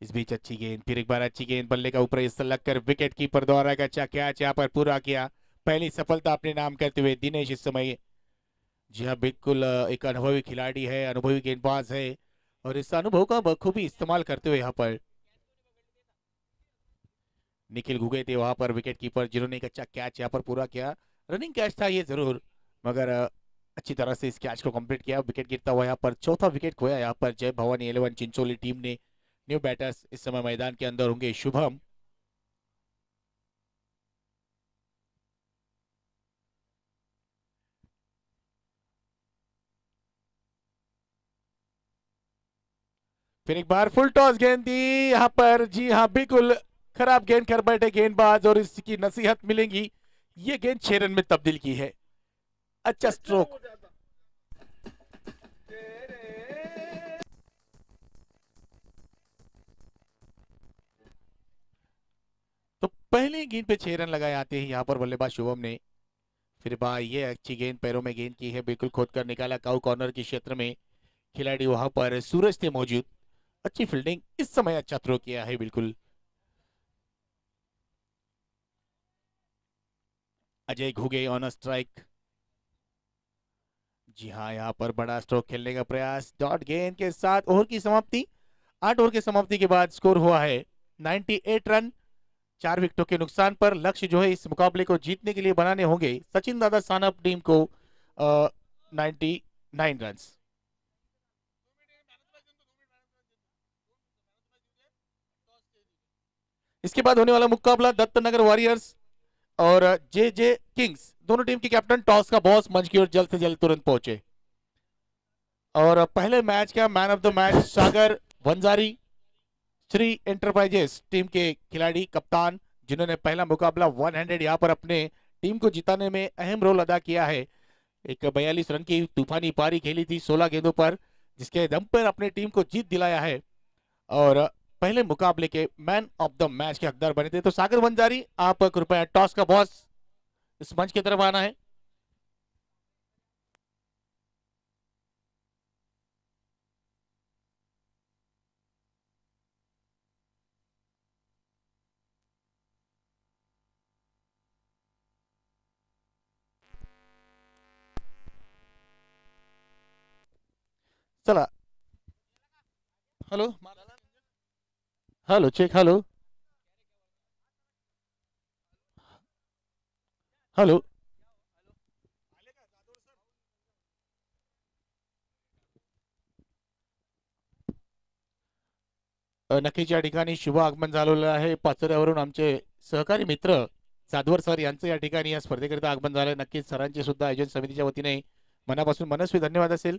इस बीच अच्छी गेंद, फिर एक बार अच्छी गेंद बल्ले का ऊपर हिस्सा लगकर विकेट कीपर द्वारा एक अच्छा कैच यहाँ पर पूरा किया। पहली सफलता अपने नाम करते हुए दिनेश इस समय, जी हाँ बिल्कुल, एक अनुभवी खिलाड़ी है, अनुभवी गेंदबाज है और इस अनुभव का बखूबी इस्तेमाल करते हुए यहाँ पर निखिल घुगे थे वहां पर विकेट कीपर, जिन्होंने एक अच्छा कैच यहाँ पर पूरा किया। रनिंग कैच था ये जरूर, मगर अच्छी तरह से इस कैच को कंप्लीट किया। विकेट गिरता हुआ यहाँ पर चौथा विकेट खोया यहाँ पर जय भवानी 11 चिंचोली टीम ने। न्यू बैटर्स इस समय मैदान के अंदर होंगे शुभम, फिर एक बार फुल टॉस गेंद दी यहाँ पर, जी हाँ बिल्कुल, खराब गेंद कर बैठे गेंदबाज और इसकी नसीहत मिलेगी। ये गेंद 6 रन में तब्दील की है। अच्छा स्ट्रोक। तो पहले गेंद पे 6 रन लगाए आते हैं यहाँ पर बल्लेबाज शुभम ने। फिर भाई ये अच्छी गेंद पैरों में गेंद की है, बिल्कुल खोद कर निकाला काउ कॉर्नर के क्षेत्र में। खिलाड़ी वहां पर सूरज थे मौजूद। अच्छी फील्डिंग, इस समय अच्छा थ्रो किया है बिल्कुल। Ajay Ghuge on a strike. जी हाँ, यहाँ पर बड़ा स्ट्रोक खेलने का प्रयास, डॉट गेंद के साथ ओवर की समाप्ति। 8 ओवर की समाप्ति के बाद स्कोर हुआ है 98 रन। 4 विकेटों के नुकसान पर लक्ष्य जो है इस मुकाबले को जीतने के लिए बनाने होंगे सचिन दादा सानप टीम को 99 रन। इसके बाद होने वाला मुकाबला दत्तनगर वॉरियर्स और जे जे किंग्स। दोनों टीम के कैप्टन टॉस का बॉस मंच की ओर जल्द से जल्द तुरंत पहुंचे। और पहले मैच का man of the match Sagar Vanjari, Shri enterprises team के खिलाड़ी कप्तान, जिन्होंने पहला मुकाबला 100 यहाँ पर अपने टीम को जिताने में अहम रोल अदा किया है। एक 42 रन की तूफानी पारी खेली थी 16 गेंदों पर, जिसके दम पर अपने टीम को जीत दिलाया है और पहले मुकाबले के मैन ऑफ द मैच के हकदार बने थे। तो सागर वंजारी, आप कृपया टॉस का बॉस इस मंच की तरफ आना है। चला, hello hello check, hello hello. नक्कीच या ठिकाणी शुभ आगमन झालेलं आहे पाचोऱ्यावरून आमचे सहकारी मित्र साधवर सर यांचं या ठिकाणी या स्पर्धेकरिता आगमन झालं. नक्कीच सरांचे सुद्धा आयोजन समितीच्या वतीने मनापासून मनस्वी धन्यवाद असेल.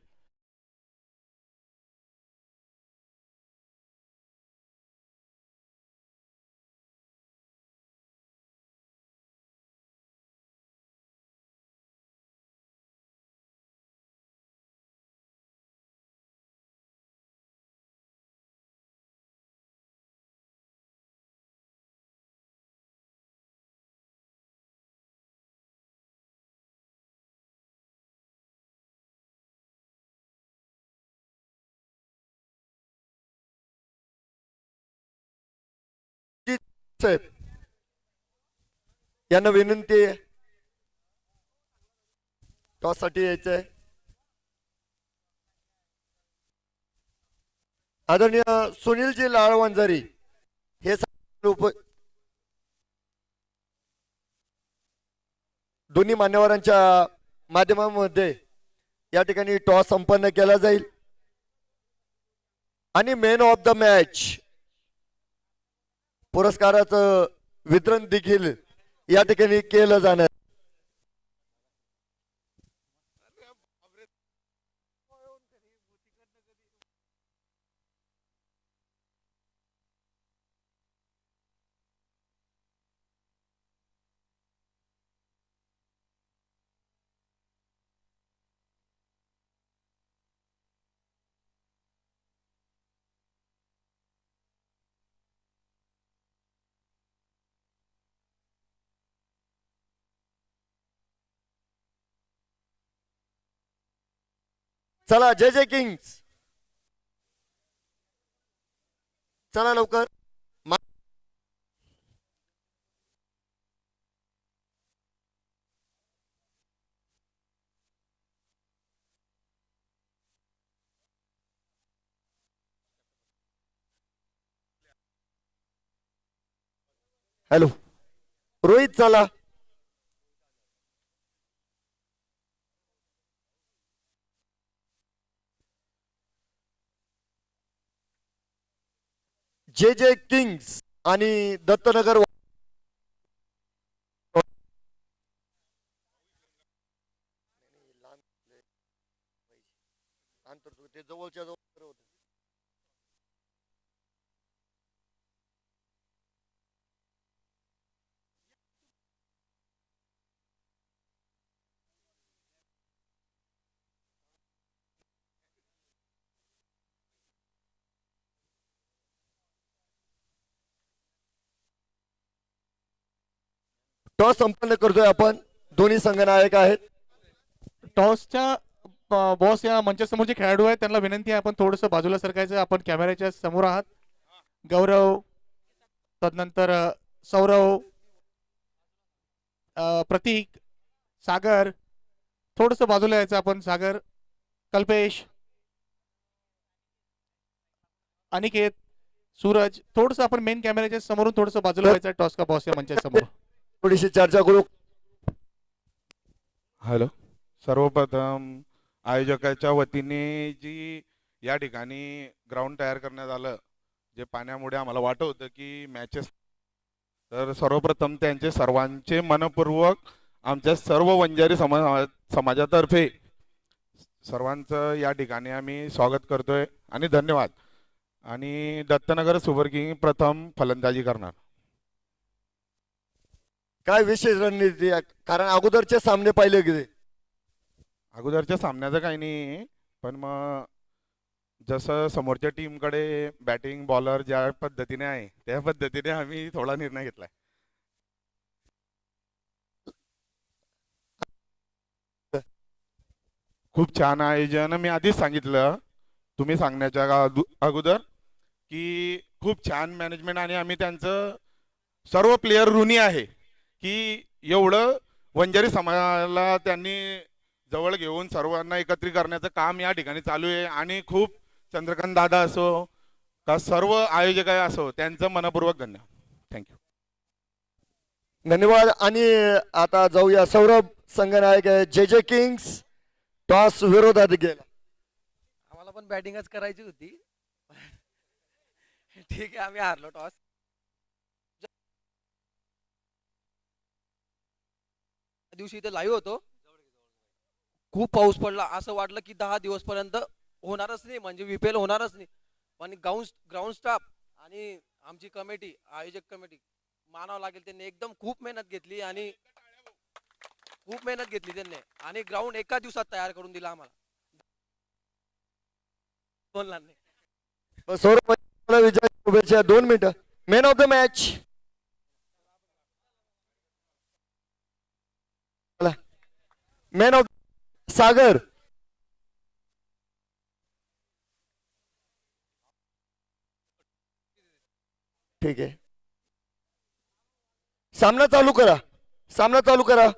साहेब यांना विनंती आहे टॉस साठी यायचंय. आदरणीय सुनीलजी लाळ वंजारी हे दोन्ही मान्यवरांच्या माध्यमामध्ये या ठिकाणी टॉस संपन्न केला जाईल आणि मॅन ऑफ द मॅच पुरस्काराचं वितरण देखील या ठिकाणी केलं जाणार. चला जय जय किंग्स, चला लवकर. हॅलो रोहित चला. जे जे किंग्स आणि दत्तनगर ते जवळच्या जवळ होतं. टॉस संपन्न करतोय आपण. दोन्ही संघनायक आहेत. टॉसच्या बॉस या मंचासमोर जे खेळाडू आहेत त्यांना विनंती आहे आपण थोडंसं बाजूला सरकायचं. आपण कॅमेऱ्याच्या समोर आहात. गौरव, तदनंतर सौरव, प्रतीक, सागर, थोडंसं बाजूला यायचं आपण. सागर, कल्पेश, अनिकेत, सूरज, थोडंसं आपण मेन कॅमेऱ्याच्या समोरून थोडंसं बाजूला व्हायचं टॉस का बॉस या मंचाच्या समोर. थोडीशी चर्चा करू. हॅलो, सर्वप्रथम आयोजकाच्या वतीने जी या ठिकाणी ग्राउंड तयार करण्यात आलं, जे पाण्यामुळे आम्हाला वाटत होतं की मॅचेस, तर सर्वप्रथम त्यांचे सर्वांचे मनपूर्वक आमच्या सर्व वंजारी समाजातर्फे सर्वांचं या ठिकाणी आम्ही स्वागत करतोय आणि धन्यवाद. आणि दत्तनगर सुपर किंग प्रथम फलंदाजी करणार. काय विशेष रणनीती आहे? कारण अगोदरचे सामने पाहिले गेले. अगोदरच्या सामन्याचं काही नाही, पण मग जसं समोरच्या टीमकडे बॅटिंग बॉलर ज्या पद्धतीने आहे त्या पद्धतीने आम्ही थोडा निर्णय घेतलाय. खूप छान आयोजन. मी आधीच सांगितलं तुम्ही सांगण्याच्या अगोदर की खूप छान मॅनेजमेंट आणि आम्ही त्यांचं सर्व प्लेयर ऋणी आहे की एवढं वंजारी समाजाला त्यांनी जवळ घेऊन सर्वांना एकत्रित करण्याचं काम या ठिकाणी चालू आहे. आणि खूप चंद्रकांत दादा असो का सर्व आयोजक असो त्यांचं मनपूर्वक धन्यवाद. थँक्यू. धन्यवाद. आणि आता जाऊया सौरभ संघनायक आहे जे जे किंग्स. टॉस विरोधात गेला. आम्हाला पण बॅटिंगच करायची होती. ठीक आहे, आम्ही हारलो टॉस. दिवशी इथे लाईव्ह होतो. खूप पाऊस पडला. असं वाटलं की 10 दिवस पर्यंत होणारच नाही, म्हणजे विपेल होणारच नाही. पण ग्राउंड स्टाफ आणि आमची कमिटी, आयोजक कमिटी मानावं लागेल, त्यांनी एकदम खूप मेहनत घेतली आणि त्यांनी आणि ग्राउंड एका दिवसात तयार करून दिला आम्हाला. बोलणार नाही. सौरभ विजय शुभेच्छा. 2 मिनिटं. Man of the match. Man of Sagar. ठीक आहे. सामना चालू करा. सामना चालू करा.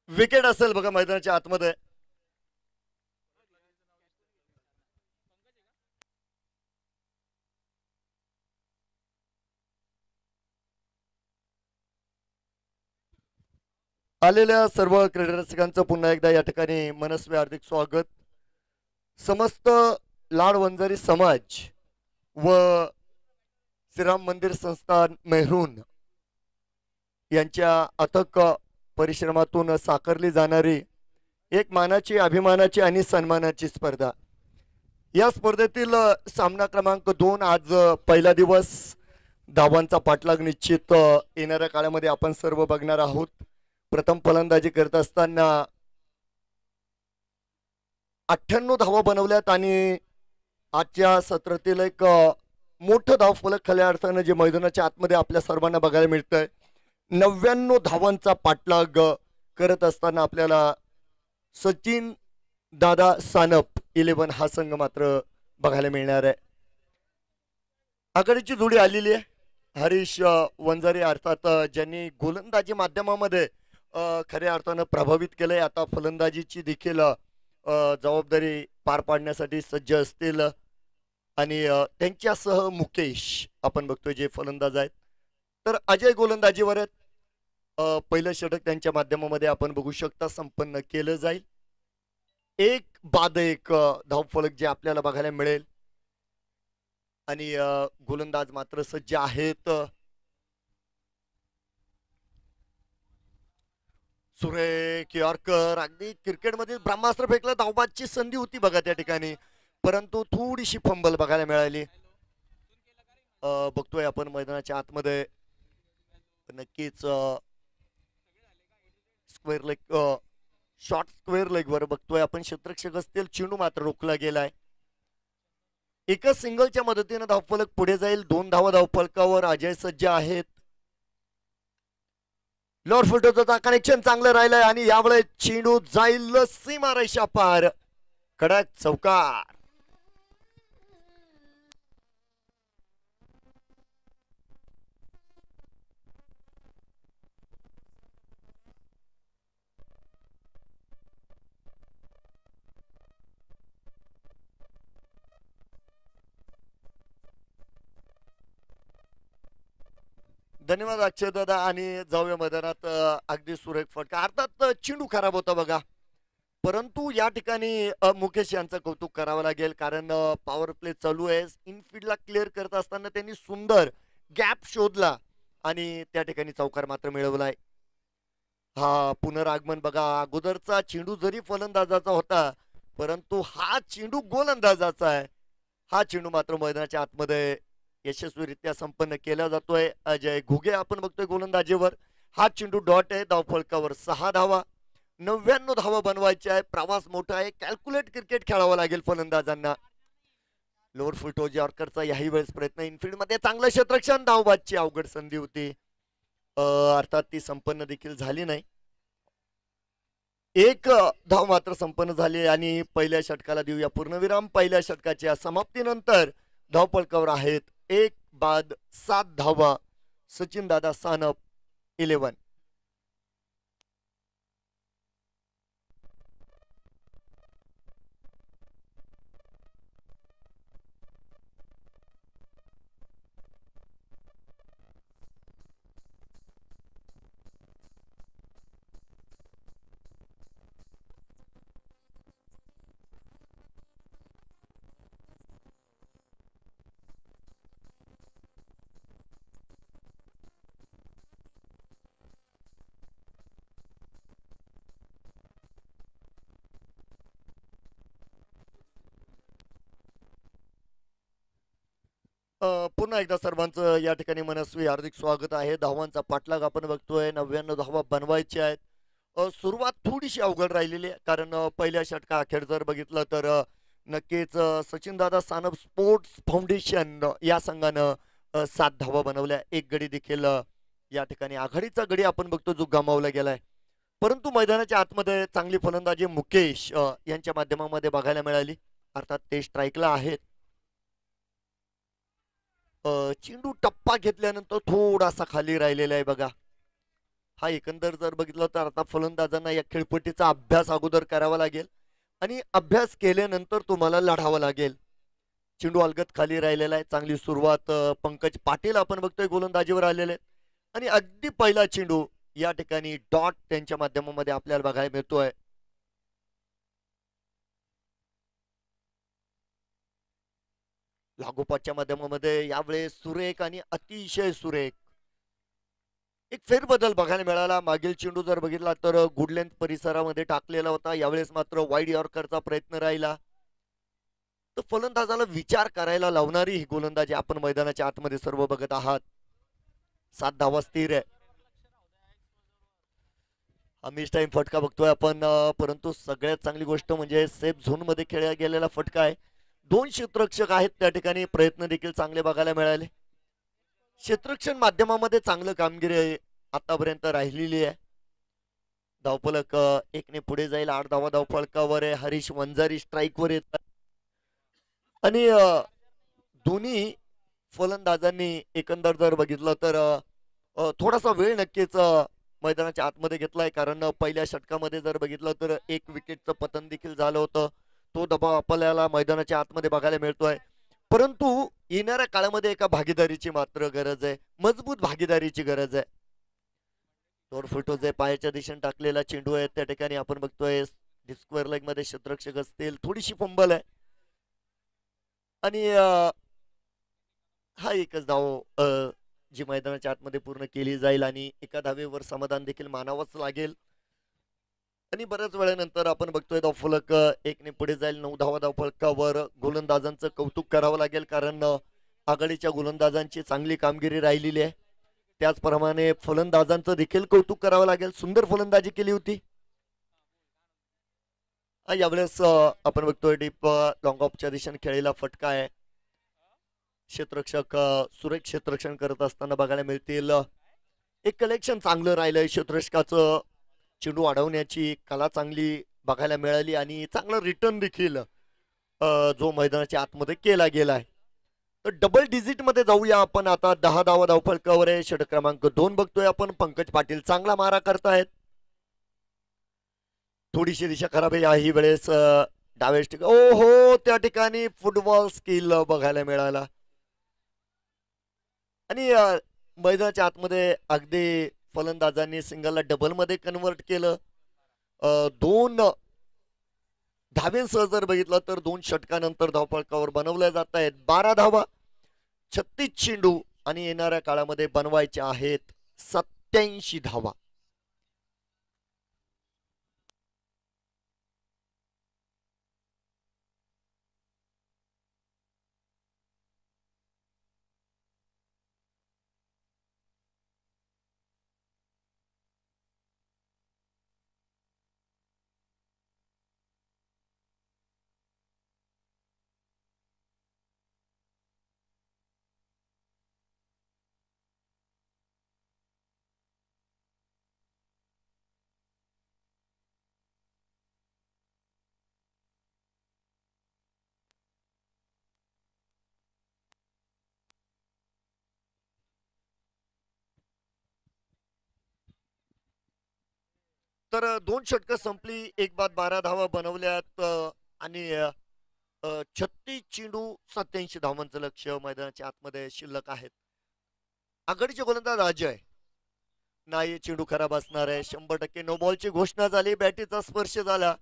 विकेट असेल बघा मैदानाच्या आतमध्ये. आलेल्या सर्व क्रीडा रसिकांचं पुन्हा एकदा या ठिकाणी मनस्वी हार्दिक स्वागत. समस्त लाड वंजारी समाज व श्रीराम मंदिर संस्थान मेहरून यांच्या अथक परिश्रमातून साकारली जाणारी एक मानाची, अभिमानाची आणि सन्मानाची स्पर्धा. या स्पर्धेतील सामना क्रमांक 2. आज पहिला दिवस. धावांचा पाठलाग निश्चित येणाऱ्या काळामध्ये आपण सर्व बघणार आहोत. प्रथम फलंदाजी करत असताना 98 धावा बनवल्यात आणि आजच्या सत्रातील एक मोठं धावफलक खऱ्या अर्थानं जे मैदानाच्या आतमध्ये आपल्या सर्वांना बघायला मिळतंय. 99 धावांचा पाठलाग करत असताना आपल्याला सचिन दादा सानप 11 हा संघ मात्र बघायला मिळणार आहे. आघाडीची जोडी आलेली आहे. हरीश वंजारी अर्थात ज्यांनी गोलंदाजी माध्यमामध्ये खऱ्या अर्थानं प्रभावित केलंय. आता फलंदाजीची देखील जबाबदारी पार पाडण्यासाठी सज्ज असतील आणि त्यांच्यासह मुकेश आपण बघतोय जे फलंदाज आहेत. तर अजय गोलंदाजीवर आहेत. पहिलं षटक त्यांच्या माध्यमामध्ये आपण बघू शकता संपन्न केलं जाईल. एक बाद एक धावफलक जे आपल्याला बघायला मिळेल आणि गोलंदाज मात्र सज्ज आहेत. सुरेख यॉर्कर, अगदी क्रिकेटमध्ये ब्रह्मास्त्र फेकलं. धावबादची संधी होती बघा त्या ठिकाणी, परंतु थोडीशी फंबल बघायला मिळाली. बघतोय आपण मैदानाच्या आतमध्ये नक्कीच square leg, short square leg वर बघतोय आपण क्षेत्ररक्षक असतील. चेंडू मात्र रोखला गेलाय. एकच सिंगलच्या मदतीने धावफलक पुढे जाईल. 2 धावा धावफलकावर अजय सज्ज आहेत. लोअर फुटोचा कनेक्शन चांगलं राहिलंय आणि यावेळेस चेंडू जाईल सीमा रेषा पार. कडक चौकार. धन्यवाद अक्षय दादा. आणि जाऊया मैदानात. अगदी सुरेख फटका. अर्थात चेंडू खराब होता बघा, परंतु या ठिकाणी मुकेश यांचं कौतुक करावं लागेल कारण पॉवर प्ले चालू आहे. इनफिल्डला क्लिअर करत असताना त्यांनी सुंदर गॅप शोधला आणि त्या ठिकाणी चौकार मात्र मिळवलाय. हा पुनरागमन बघा. अगोदरचा चेंडू जरी फलंदाजाचा होता, परंतु हा चेंडू गोलंदाजाचा आहे. हा चेंडू मात्र मैदानाच्या आतमध्ये यशस्वीरित्या संपन्न केला जातोय. अजय घुगे आपण बघतोय गोलंदाजीवर. हा चेंडू डॉट आहे. धावफलकावर 6 धावा. 99 धावा बनवायच्या आहे. प्रवास मोठा आहे. कॅल्क्युलेट क्रिकेट खेळावं लागेल फलंदाजांना. लोअर फुटो यॉर्करचा याही वेळेस प्रयत्न. इनफिल्ड मध्ये चांगलं क्षेत्ररक्षण. धावबादची अवघड संधी होती, अर्थात ती संपन्न देखील झाली नाही. एक धाव मात्र संपन्न झाली आणि पहिल्या षटकाला देऊया पूर्णविराम. पहिल्या षटकाच्या समाप्तीनंतर धावफलकावर आहेत 1 बाद 7 धावा. सचिन दादा सानप 11. पुन्हा एकदा सर्वांचं या ठिकाणी मनस्वी हार्दिक स्वागत आहे. धावांचा पाठलाग आपण बघतोय. 99 धावा बनवायच्या आहेत. सुरुवात थोडीशी अवघड राहिलेली आहे कारण पहिल्या षटका अखेर जर बघितलं तर नक्कीच सचिन दादा सानप स्पोर्ट्स फाउंडेशन या संघानं 7 धावा बनवल्या. एक गडी देखील या ठिकाणी आघाडीचा गडी आपण बघतो जो गमावला गेलाय. परंतु मैदानाच्या आतमध्ये चांगली फलंदाजी मुकेश यांच्या माध्यमामध्ये बघायला मिळाली. अर्थात ते स्ट्राईकला आहेत. चेंडू टप्पा घेतल्यानंतर थोडासा खाली राहिलेला आहे बघा. हा एकंदर जर बघितलं तर आता फलंदाजांना या खेळपट्टीचा अभ्यास अगोदर करावा लागेल आणि अभ्यास केल्यानंतर तुम्हाला लढावं लागेल. चेंडू अलगद खाली राहिलेला आहे. चांगली सुरुवात पंकज पाटील आपण बघतोय गोलंदाजीवर आलेले आहेत. आणि अगदी पहिला चेंडू या ठिकाणी डॉट त्यांच्या माध्यमामध्ये आपल्याला बघायला मिळतोय. लागोपाठच्या माध्यमामध्ये यावेळेस सुरेख आणि अतिशय सुरेख एक फेरबदल बघायला मिळाला. मागील चेंडू जर बघितला तर गुड लेंथ परिसरामध्ये टाकलेला होता. यावेळेस मात्र वाईड यॉर्करचा प्रयत्न राहिला. तर फलंदाजाला विचार करायला लावणारी ही गोलंदाजी आपण मैदानाच्या आतमध्ये सर्व बघत आहात. 7 धावा स्थिर आहे. हा मिस टाइम फटका बघतोय आपण परंतु सगळ्यात चांगली गोष्ट म्हणजे सेफ झोन मध्ये खेळला गेलेला फटका आहे. 2 क्षेत्ररक्षक आहेत त्या ठिकाणी. प्रयत्न देखील चांगले बघायला मिळाले. क्षेत्ररक्षण माध्यमामध्ये चांगलं कामगिरी आतापर्यंत राहिलेली आहे. धावफलक 1 ने पुढे जाईल. 8 धावा धावफलकावर आहे. हरीश वंजारी स्ट्राईकवर येत आणि दोन्ही फलंदाजांनी एकंदर जर बघितलं तर थोडासा वेळ नक्कीच मैदानाच्या आतमध्ये घेतलाय. कारण पहिल्या षटकामध्ये जर बघितलं तर 1 विकेटचं पतन देखील झालं होतं. तो दबाव आपल्याला मैदानाच्या आतमध्ये बघायला मिळतोय. परंतु येणाऱ्या काळामध्ये एका भागीदारीची मात्र गरज आहे. मजबूत भागीदारीची गरज आहे. फुटो जे पायाच्या दिशेने टाकलेला चेंडू आहे त्या ठिकाणी आपण बघतोय स्क्वेअर लेग मध्ये क्षेत्ररक्षक असतील. थोडीशी फंबल आहे आणि हा एकच धाव जी मैदानाच्या आतमध्ये पूर्ण केली जाईल आणि एका धावेवर समाधान देखील मानावंच लागेल. आणि बऱ्याच वेळानंतर आपण बघतोय धावफलक 1 ने पुढे जाईल. 9 धावा धावफलकावर. गोलंदाजांचं कौतुक करावं लागेल कारण आघाडीच्या गोलंदाजांची चांगली कामगिरी राहिलेली आहे. त्याचप्रमाणे फलंदाजांचं देखील कौतुक करावं लागेल. सुंदर फलंदाजी केली होती. यावेळेस आपण बघतोय डीप लॉंग ऑफच्या दिशेने खेळलेला फटका आहे. क्षेत्ररक्षक सुरेख क्षेत्ररक्षण करत असताना बघायला मिळतील. एक कलेक्शन चांगलं राहिलंय. क्षेत्ररक्षकाचं चेंडू अडवण्याची कला चांगली बघायला मिळाली आणि चांगलं रिटर्न देखील जो मैदानाच्या आतमध्ये केला गेलाय. तर डबल डिजिट मध्ये जाऊया आपण आता. 10 धावा धावफलकावर आहे. षटक क्रमांक 2 बघतोय आपण. पंकज पाटील चांगला मारा करतायत. थोडीशी दिशा खराब आहे याही वेळेस. डाव्या ओ हो त्या ठिकाणी फुटबॉल स्किल बघायला मिळाला आणि मैदानाच्या आतमध्ये अगदी फलंदाजांनी सिंगलला डबल मध्ये कन्वर्ट केलं. 2 धाव्यांसह जर बघितलं तर 2 षटकानंतर धावफलकावर बनवल्या जात आहेत 12 धावा. 36 चेंडू आणि येणाऱ्या काळामध्ये बनवायच्या आहेत 87 धावा. तर 2 षटकं संपली. एक बाद 12 धावा बनवल्यात आणि 36 चेंडू 87 धावांचं लक्ष्य मैदानाच्या आतमध्ये शिल्लक आहेत. आघाडीचे गोलंदाज अजय नाही. चेंडू खराब असणार आहे. 100% नो बॉलची घोषणा झाली. बॅटीचा स्पर्श झाला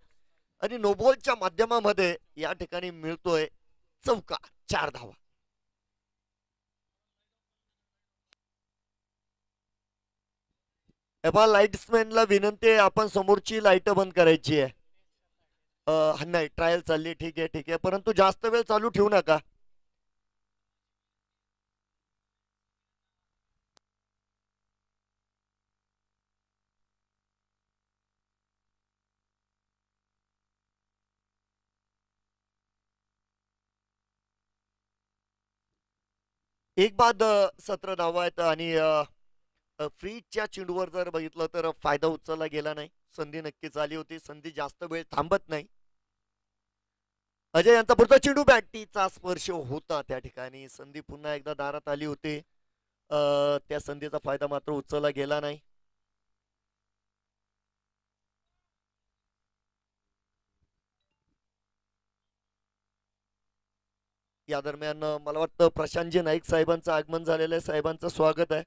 आणि नो बॉलच्या माध्यमामध्ये या ठिकाणी मिळतोय चौकार. 4 धावा. लाईट्समॅनला विनंती आहे आपण समोरची लाईट बंद करायची आहे. नाही ट्रायल चालली. ठीक आहे ठीक आहे परंतु जास्त वेळ चालू ठेवू नका. एक बाद 17 धावा आहेत आणि फ्रीजच्या चेंडूवर जर बघितलं तर फायदा उचलला गेला नाही. संधी नक्कीच आली होती. संधी जास्त वेळ थांबत नाही. अजय यांचा पुढचा चेंडू बॅटीचा स्पर्श होता त्या ठिकाणी. संधी पुन्हा एकदा दारात आली होती. त्या संधीचा फायदा मात्र उचलला गेला नाही. या दरम्यान मला वाटतं प्रशांतजी नाईक साहेबांचं आगमन झालेलं आहे. साहेबांचं स्वागत आहे.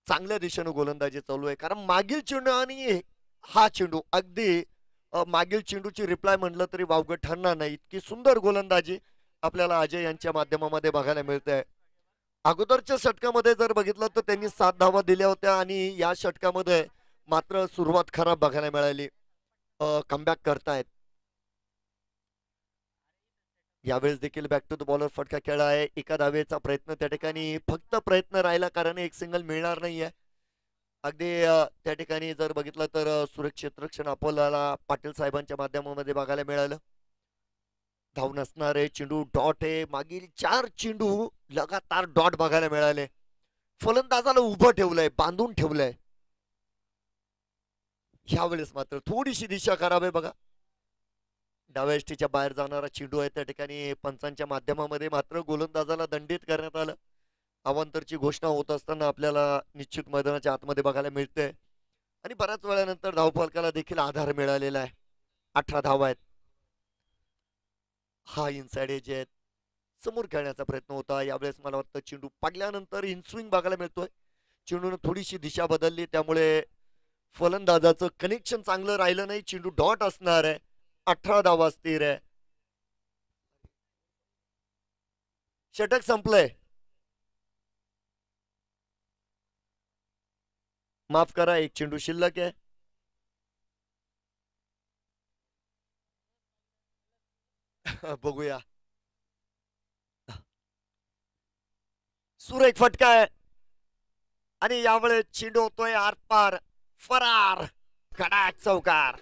चांगल्या दिशेनं गोलंदाजी चालू आहे, कारण मागील चेंडू आणि हा चेंडू अगदी मागील चेंडूची रिप्लाय म्हणलं तरी वावगं ठरणार नाही. इतकी सुंदर गोलंदाजी आपल्याला अजय यांच्या माध्यमामध्ये बघायला मिळते. अगोदरच्या षटकामध्ये जर बघितलं तर त्यांनी 7 धावा दिल्या होत्या आणि या षटकामध्ये मात्र सुरुवात खराब बघायला मिळाली. कमबॅक करतायत. यावेळेस देखील बॅक टू द बॉलर फटका खेळला आहे. एका धावेचा प्रयत्न त्या ठिकाणी फक्त प्रयत्न राहिला, कारण एक सिंगल मिळणार नाहीये. अगदी त्या ठिकाणी जर बघितलं तर सुरक्षित रक्षण आपल्याला पाटील साहेबांच्या माध्यमामध्ये बघायला मिळालं. धाव नसणारे चेंडू डॉट आहे. मागील 4 चेंडू लगातार डॉट बघायला मिळाले. फलंदाजाला उभं ठेवलंय, बांधून ठेवलंय. ह्यावेळेस मात्र थोडीशी दिशा खराब आहे बघा. डाव्या यष्टीच्या बाहेर जाणारा चेंडू आहे. त्या ठिकाणी पंचांच्या माध्यमामध्ये मात्र गोलंदाजाला दंडित करण्यात आलं. अवांतरची घोषणा होत असताना आपल्याला निश्चित मैदानाच्या आतमध्ये बघायला मिळते आणि बऱ्याच वेळानंतर धावफलकाला देखील आधार मिळालेला आहे. 18 धावा आहेत. हा इनसाइड एज आहेत. समोर खेळण्याचा प्रयत्न होता. यावेळेस मला वाटतं चेंडू पडल्यानंतर इनस्विंग बघायला मिळतोय. चेंडूने थोडीशी दिशा बदलली, त्यामुळे फलंदाजाचं कनेक्शन चांगलं राहिलं नाही. चेंडू डॉट असणार आहे. 18 धावा स्थिर आहे. षटक संपलंय. माफ करा, एक चेंडू शिल्लक आहे. बघूया. सुरेख फटका आहे आणि यावेळेस चेंडू होतोय आरपार फरार. कडाक चौकार.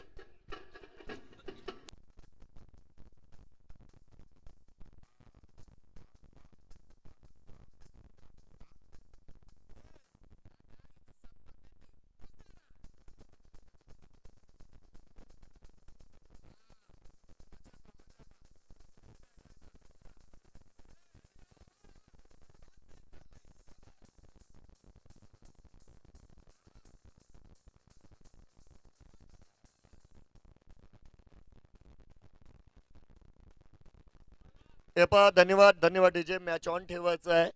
हे पहा, धन्यवाद धन्यवाद डीजे. मॅच ऑन ठेवायचं आहे.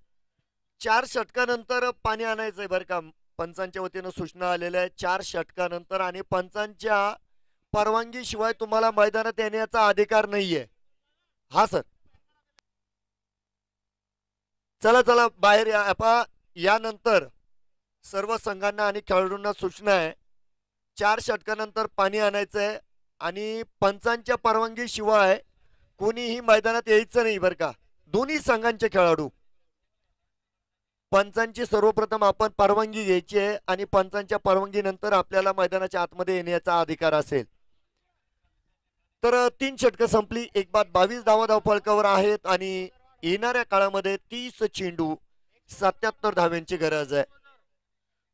4 षटकानंतर पाणी आणायचंय बरं का. पंचांच्या वतीनं सूचना आलेल्या आहे. 4 षटकानंतर आणि पंचांच्या परवानगी शिवाय तुम्हाला मैदानात येण्याचा अधिकार नाहीये. हा सर, चला चला बाहेर या. पहा, यानंतर सर्व संघांना आणि खेळाडूंना सूचना आहे. 4 षटकानंतर पाणी आणायचंय आणि पंचांच्या परवानगी शिवाय कोणीही मैदानात यायचं नाही बरं का. दोन्ही संघांचे खेळाडू. पंचांची सर्वप्रथम आपण परवानगी घ्यायची आहे आणि पंचांच्या परवानगीनंतर आपल्याला मैदानाच्या आतमध्ये येण्याचा अधिकार असेल. तर 3 षटकं संपली. एक बाद 22 धावा धावफलकावर आहेत आणि येणाऱ्या काळामध्ये 30 चेंडू 77 धाव्यांची गरज आहे.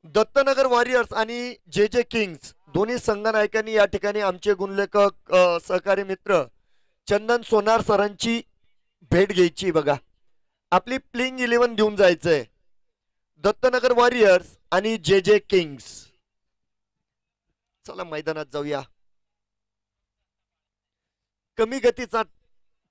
दत्तनगर वॉरियर्स आणि जे जे किंग्स दोन्ही संघनायकांनी या ठिकाणी आमचे गुणलेखक सहकारी मित्र चंदन सोनार सरांची भेट घ्यायची बघा. आपली प्लेइंग 11 घेऊन जायचंय. दत्तनगर वॉरियर्स आणि जे जे किंग्स. चला मैदानात जाऊया. कमी गतीचा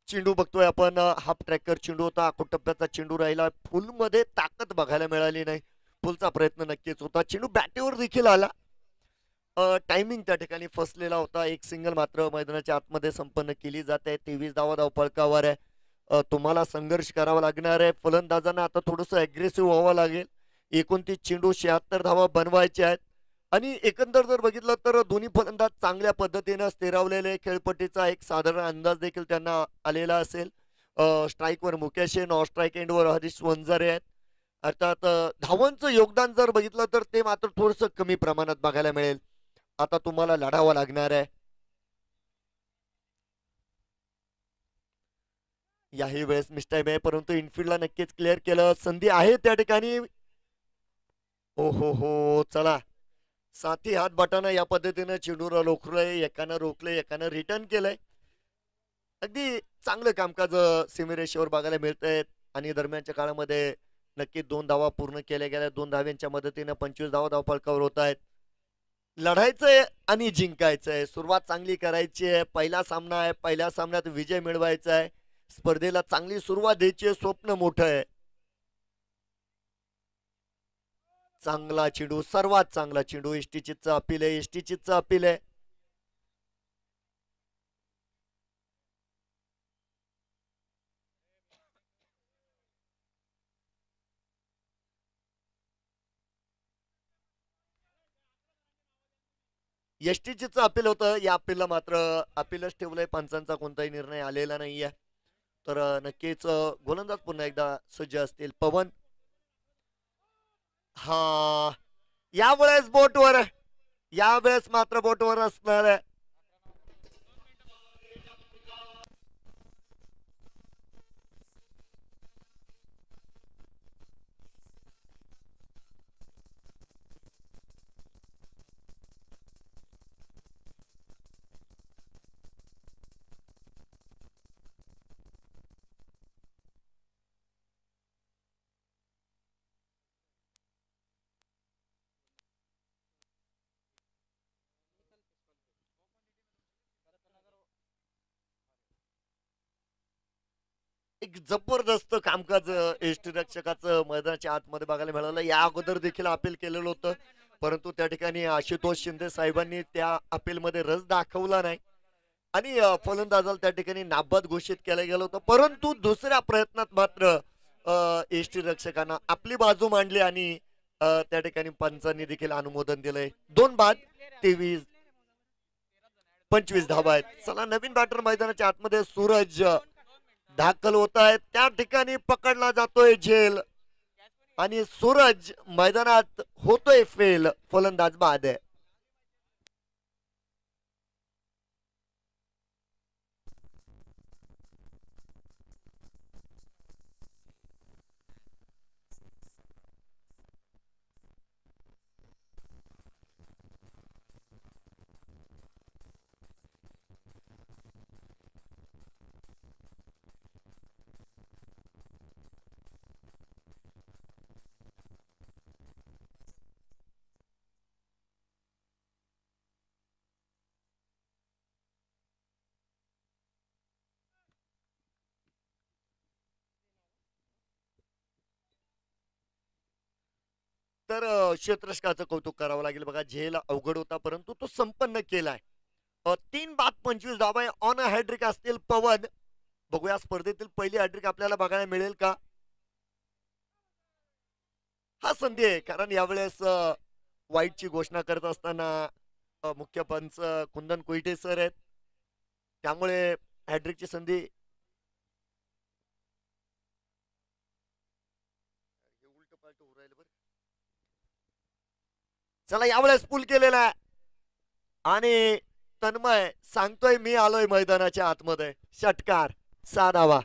चेंडू बघतोय आपण. हाफ ट्रॅकर चेंडू होता. टप्प्याचा चेंडू राहिला. फुल मध्ये ताकद बघायला मिळाली नाही. फुलचा प्रयत्न नक्कीच होता. चेंडू बॅटेवर देखील आला. टायमिंग त्या ठिकाणी फसलेला होता. एक सिंगल मात्र मैदानाच्या आतमध्ये संपन्न केली जाते. 23 धावा धावफलकावर आहे. तुम्हाला संघर्ष करावा लागणार आहे. फलंदाजांना आता थोडंसं अग्रेसिव्ह व्हावं लागेल. 29 चेंडू 76 धावा बनवायचे आहेत आणि एकंदर जर बघितलं तर दोन्ही फलंदाज चांगल्या पद्धतीनं स्थिरावलेले. खेळपट्टीचा एक साधारण अंदाज देखील त्यांना आलेला असेल. स्ट्राईकवर मुकेश आहे. नॉन स्ट्राईक एंडवर हरीश वंजारे आहेत. अर्थात धावांचं योगदान जर बघितलं तर ते मात्र थोडंसं कमी प्रमाणात बघायला मिळेल. आता तुम्हाला लढावं लागणार आहे. याही वेळेस मिस्टाईम आहे, परंतु इनफिल्डला नक्कीच क्लिअर केलं. संधी आहे त्या ठिकाणी. ओ हो, चला. साथी हात बटाना या पद्धतीनं चेंडूला रोखलंय. एकानं रोखलंय, एकानं रिटर्न केलंय. अगदी चांगलं कामकाज सीमेरेषेवर बघायला मिळतंय आणि दरम्यानच्या काळामध्ये नक्की 2 धावा पूर्ण केल्या गेल्या. 2 धाव्यांच्या मदतीनं 25 धावा धावफलकावर होत आहेत. लढायचंय आणि जिंकायचंय. सुरुवात चांगली करायची आहे. पहिला सामना आहे. पहिल्या सामन्यात विजय मिळवायचा आहे. स्पर्धेला चांगली सुरुवात द्यायची आहे. स्वप्न मोठं आहे. चांगला चेंडू, सर्वात चांगला चेंडू. एसटी चितचं अपील आहे. एसटी चितचं अपील आहे. एसटीचीच अपील होतं. या अपीलला मात्र अपीलच ठेवलंय. पंचांचा कोणताही निर्णय आलेला नाहीये. तर नक्कीच गोलंदाज पुन्हा एकदा सज्ज असतील. पवन, हा, यावेळेस बोटवर, यावेळेस मात्र बोटवर असणार आहे. एक जबरदस्त कामकाज एसटी रक्षकाचं मैदानाच्या आतमध्ये बघायला मिळालं. या अगोदर देखील अपील केलेलं होतं, परंतु त्या ठिकाणी आशुतोष शिंदे साहेबांनी त्या अपीलमध्ये रस दाखवला नाही आणि फलंदाजाला त्या ठिकाणी नाबाद घोषित केलं गेलं होतं. परंतु दुसऱ्या प्रयत्नात मात्र एसटी रक्षकांना आपली बाजू मांडली आणि त्या ठिकाणी पंचांनी देखील अनुमोदन दिलंय. 2 बाद 23-25 धावा आहेत. चला, नवीन बॅटर मैदानाच्या आतमध्ये सूरज दाखल होत आहे. त्या ठिकाणी पकडला जातोय झेल आणि सूरज मैदानात होतोय फेल. फलंदाज बाद आहे. तर क्षेत्ररक्षकाचं कौतुक करावं लागेल. बघा, झेल अवघड होता परंतु तो संपन्न केलाय. 3 बाद 25 धावा ऑन अ हॅड्रिक असतील पवन. बघूया स्पर्धेतील पहिली हॅड्रिक आपल्याला बघायला मिळेल का. हा संधी आहे, कारण यावेळेस वाईटची घोषणा करत असताना मुख्य पंच कुंदन कोयटे सर आहेत, त्यामुळे हॅड्रिकची संधी. चला, यावेळेस पूल केलेला आहे आणि तन्मय सांगतोय मी आलोय मैदानाच्या आतमध्ये. षटकार, 6 धावा.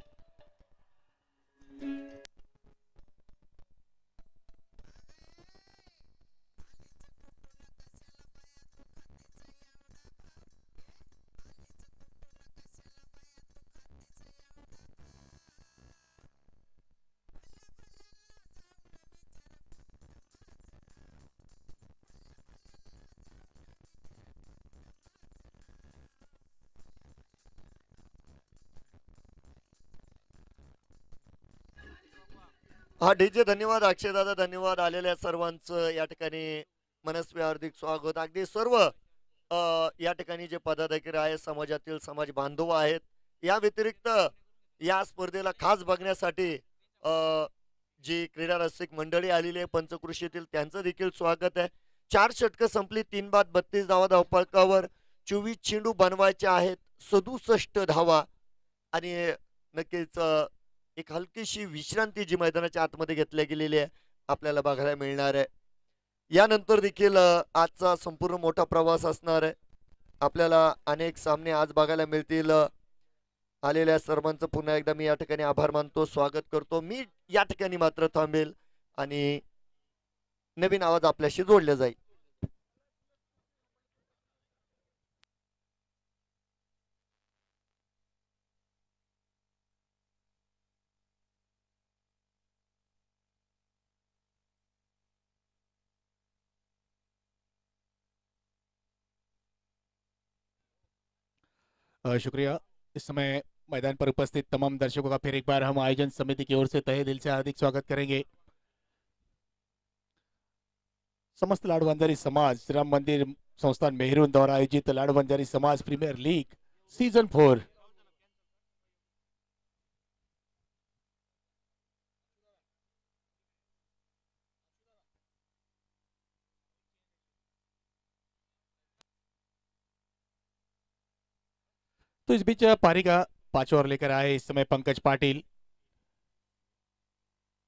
हा डीजे, धन्यवाद अक्षय दादा, धन्यवाद. आलेल्या सर्वांचं या ठिकाणी मनस्वी हार्दिक स्वागत. अगदी सर्व या ठिकाणी जे पदाधिकारी आहेत, समाजातील समाज बांधव आहेत, या व्यतिरिक्त या स्पर्धेला खास बघण्यासाठी जी क्रीडा रसिक मंडळी आलेली आहे पंचकृषीतील, त्यांचं देखील स्वागत आहे. 4 षटकं संपली. 3 बाद 32 धावा धावफलकावर. 24 चेंडू बनवायचे आहेत. 67 धावा आणि नक्कीच एक हलकीशी विश्रांती जी मैदानाच्या आतमध्ये घेतल्या गेलेली आहे आपल्याला बघायला मिळणार आहे. यानंतर देखील आजचा संपूर्ण मोठा प्रवास असणार आहे. आपल्याला अनेक सामने आज बघायला मिळतील. आलेल्या सर्वांचं पुन्हा एकदा मी या ठिकाणी आभार मानतो, स्वागत करतो. मी या ठिकाणी मात्र थांबेल आणि नवीन आवाज आपल्याशी जोडला जाईल. शुक्रिया। इस समय मैदान पर उपस्थित तमाम दर्शकों का फिर एक बार हम आयोजन समिति की ओर से तहे दिल से हार्दिक स्वागत करेंगे। समस्त लाड़वंजारी समाज श्री राम मंदिर संस्थान मेहरून द्वारा आयोजित लाड़वंजारी समाज प्रीमियर लीग सीजन 4 तो इस बीच पारी का 5 ओवर लेकर आए इस समय पंकज पाटिल।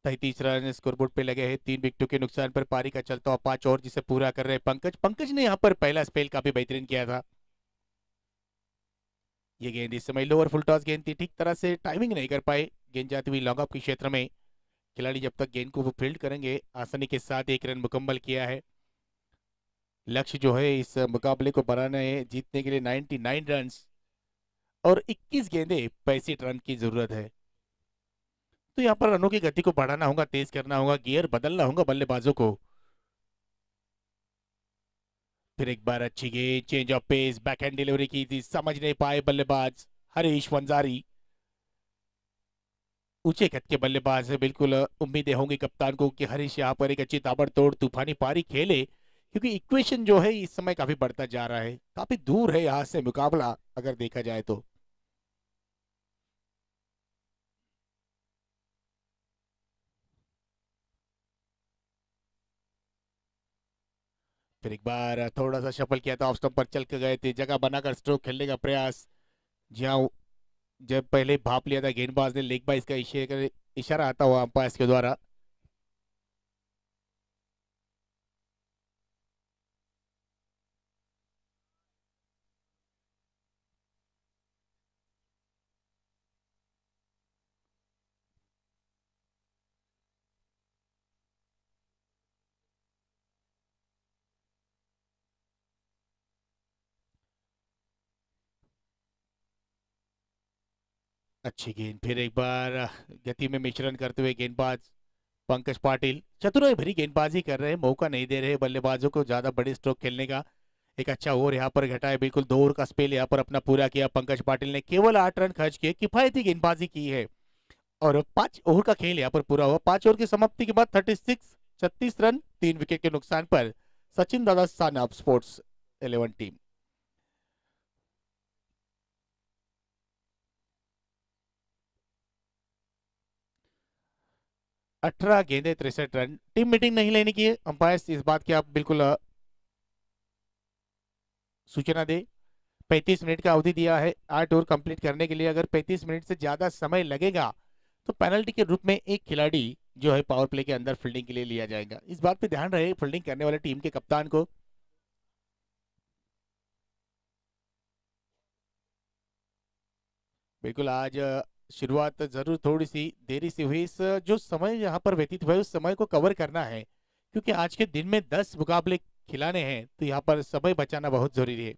33 रन स्कोरबोर्ड पे लगे हैं। 3 विकेटों के नुकसान पर पारी का चलता हुआ 5 ओवर जिसे पूरा कर रहे हैं पंकज ने यहाँ पर पहला स्पेल काफी बेहतरीन किया था। ये गेंद इस समय लोअर फुल टॉस गेंद थी, ठीक तरह से टाइमिंग नहीं कर पाए। गेंद जाती हुई लॉन्ग ऑफ के क्षेत्र में खिलाड़ी जब तक गेंद को वो फील्ड करेंगे आसानी के साथ 1 रन मुकम्मल किया है। लक्ष्य जो है इस मुकाबले को बनाना है जीतने के लिए 99 रन और 21 गेंदे 65 रन की जरूरत है। तो यहाँ पर रनों की गति को बढ़ाना होगा, तेज करना होगा, गियर बदलना होगा बल्लेबाजों को। फिर एक बार अच्छी गेंद, change of pace, backhand delivery की थी, समझ नहीं पाए बल्लेबाज हरीश वंजारी। ऊंचे कद के बल्लेबाज है, बिल्कुल उम्मीदें होंगी कप्तान को कि हरीश यहाँ पर एक अच्छी ताबड़तोड़ तूफानी पारी खेले, क्योंकि इक्वेशन जो है इस समय काफी बढ़ता जा रहा है। काफी दूर है यहाँ से मुकाबला अगर देखा जाए तो। फिर एक बार थोड़ा सा शफल किया था, ऑफ स्टंप पर चल के गए थे, जगह बनाकर स्ट्रोक खेलने का प्रयास। जहां जब पहले भाप लिया था गेंदबाज ने, लेग बाइज का इशारा आता हुआ अंपायर के द्वारा। अच्छी गेंद, फिर एक बार गति में मिश्रण करते हुए गेंदबाज पंकज पाटिल चतुराई भरी गेंदबाजी कर रहे हैं, मौका नहीं दे रहे बल्लेबाजों को ज्यादा बड़े स्ट्रोक खेलने का। एक अच्छा ओवर यहाँ पर घटा है, बिल्कुल 2 ओवर का स्पेल यहाँ पर अपना पूरा किया पंकज पाटिल ने। केवल 8 रन खर्च के किफायती गेंदबाजी की है और 5 ओवर का खेल यहाँ पर पूरा हुआ। 5 ओवर की समाप्ति के बाद 36 रन 3 विकेट के नुकसान पर सचिन दादा सानप स्पोर्ट्स 11 टीम। 18 गेंदे 63 रन। टीम मीटिंग नहीं लेने की अंपायर इस बात की आप बिल्कुल सूचना दे। 35 मिनट का अवधि दिया है 8 ओवर कंप्लीट करने के लिए। अगर 35 मिनट से ज्यादा समय लगेगा तो पेनल्टी के रूप में एक खिलाड़ी जो है पावर प्ले के अंदर फील्डिंग के लिए लिया जाएगा। इस बात पे ध्यान रहे फील्डिंग करने वाले टीम के कप्तान को। बिल्कुल आज शुरुआत जरूर थोड़ी सी देरी से हुई। इस जो समय यहाँ पर व्यतीत हुआ है उस समय को कवर करना है, क्योंकि आज के दिन में 10 मुकाबले खिलाने हैं, तो यहाँ पर समय बचाना बहुत जरूरी है।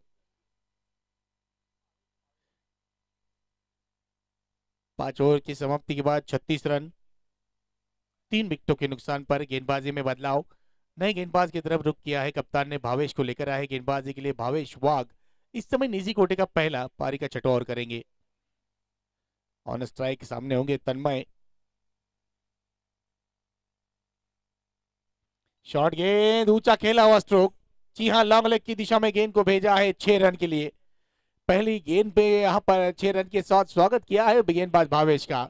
5 ओवर की समाप्ति के बाद 36 रन 3 विकेटों के नुकसान पर गेंदबाजी में बदलाव। नए गेंदबाज की तरफ रुख किया है कप्तान ने, भावेश को लेकर आए गेंदबाजी के लिए। भावेश वाघ इस समय निजी कोटे का पहला, पारी का छठा ओवर करेंगे। ऑन स्ट्राइक सामने होंगे तन्मय। शॉर्ट गेंद, ऊंचा खेला हुआ स्ट्रोक। जी हाँ, लॉन्ग लेग की दिशा में गेंद को भेजा है 6 रन के लिए। पहली गेंद पे यहां पर 6 रन के साथ स्वागत किया है गेंदबाज भावेश का।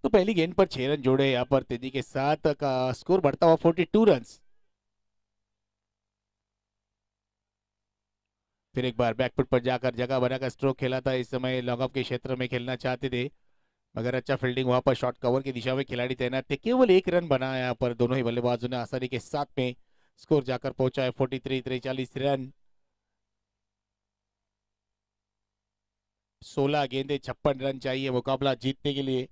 तो पहली गेंद पर 6 रन जोड़े यहाँ पर तेजी के साथ का स्कोर बढ़ता हुआ 42 रन। फिर एक बार बैकफुट पर जाकर जगह बनाकर स्ट्रोक खेला था। इस समय लॉन्ग ऑफ के क्षेत्र में खेलना चाहते थे, मगर अच्छा फील्डिंग वहां पर शॉर्ट कवर की दिशा में खिलाड़ी तैनात थे। केवल 1 रन बना यहाँ पर दोनों ही बल्लेबाजों ने आसानी के साथ में स्कोर जाकर पहुंचा है 43 रन। 16 गेंदे 56 रन चाहिए मुकाबला जीतने के लिए।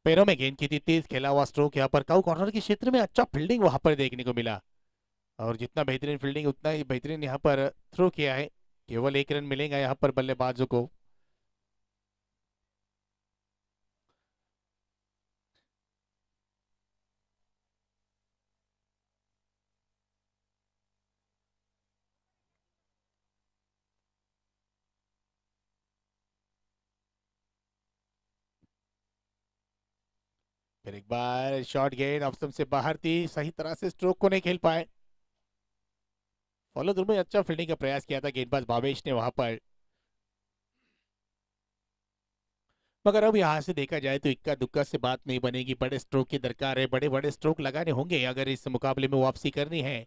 पैरों में गेंद की थी, तेज खेला हुआ स्ट्रोक यहाँ पर काउ कॉर्नर के क्षेत्र में, अच्छा फील्डिंग वहां पर देखने को मिला। और जितना बेहतरीन फील्डिंग उतना ही बेहतरीन यहाँ पर थ्रो किया है। केवल 1 रन मिलेगा यहाँ पर बल्लेबाजों को। फिर एक बार शॉर्ट गेंद ऑफ स्टंप से बाहर थी, सही तरह से स्ट्रोक को नहीं खेल पाए। फॉलो थ्रू में अच्छा फील्डिंग का प्रयास किया था गेंदबाज भावेश ने वहां पर, मगर अब यहाँ से देखा जाए तो इक्का दुक्का से बात नहीं बनेगी। बड़े स्ट्रोक की दरकार है, बड़े बड़े स्ट्रोक लगाने होंगे अगर इस मुकाबले में वापसी करनी है,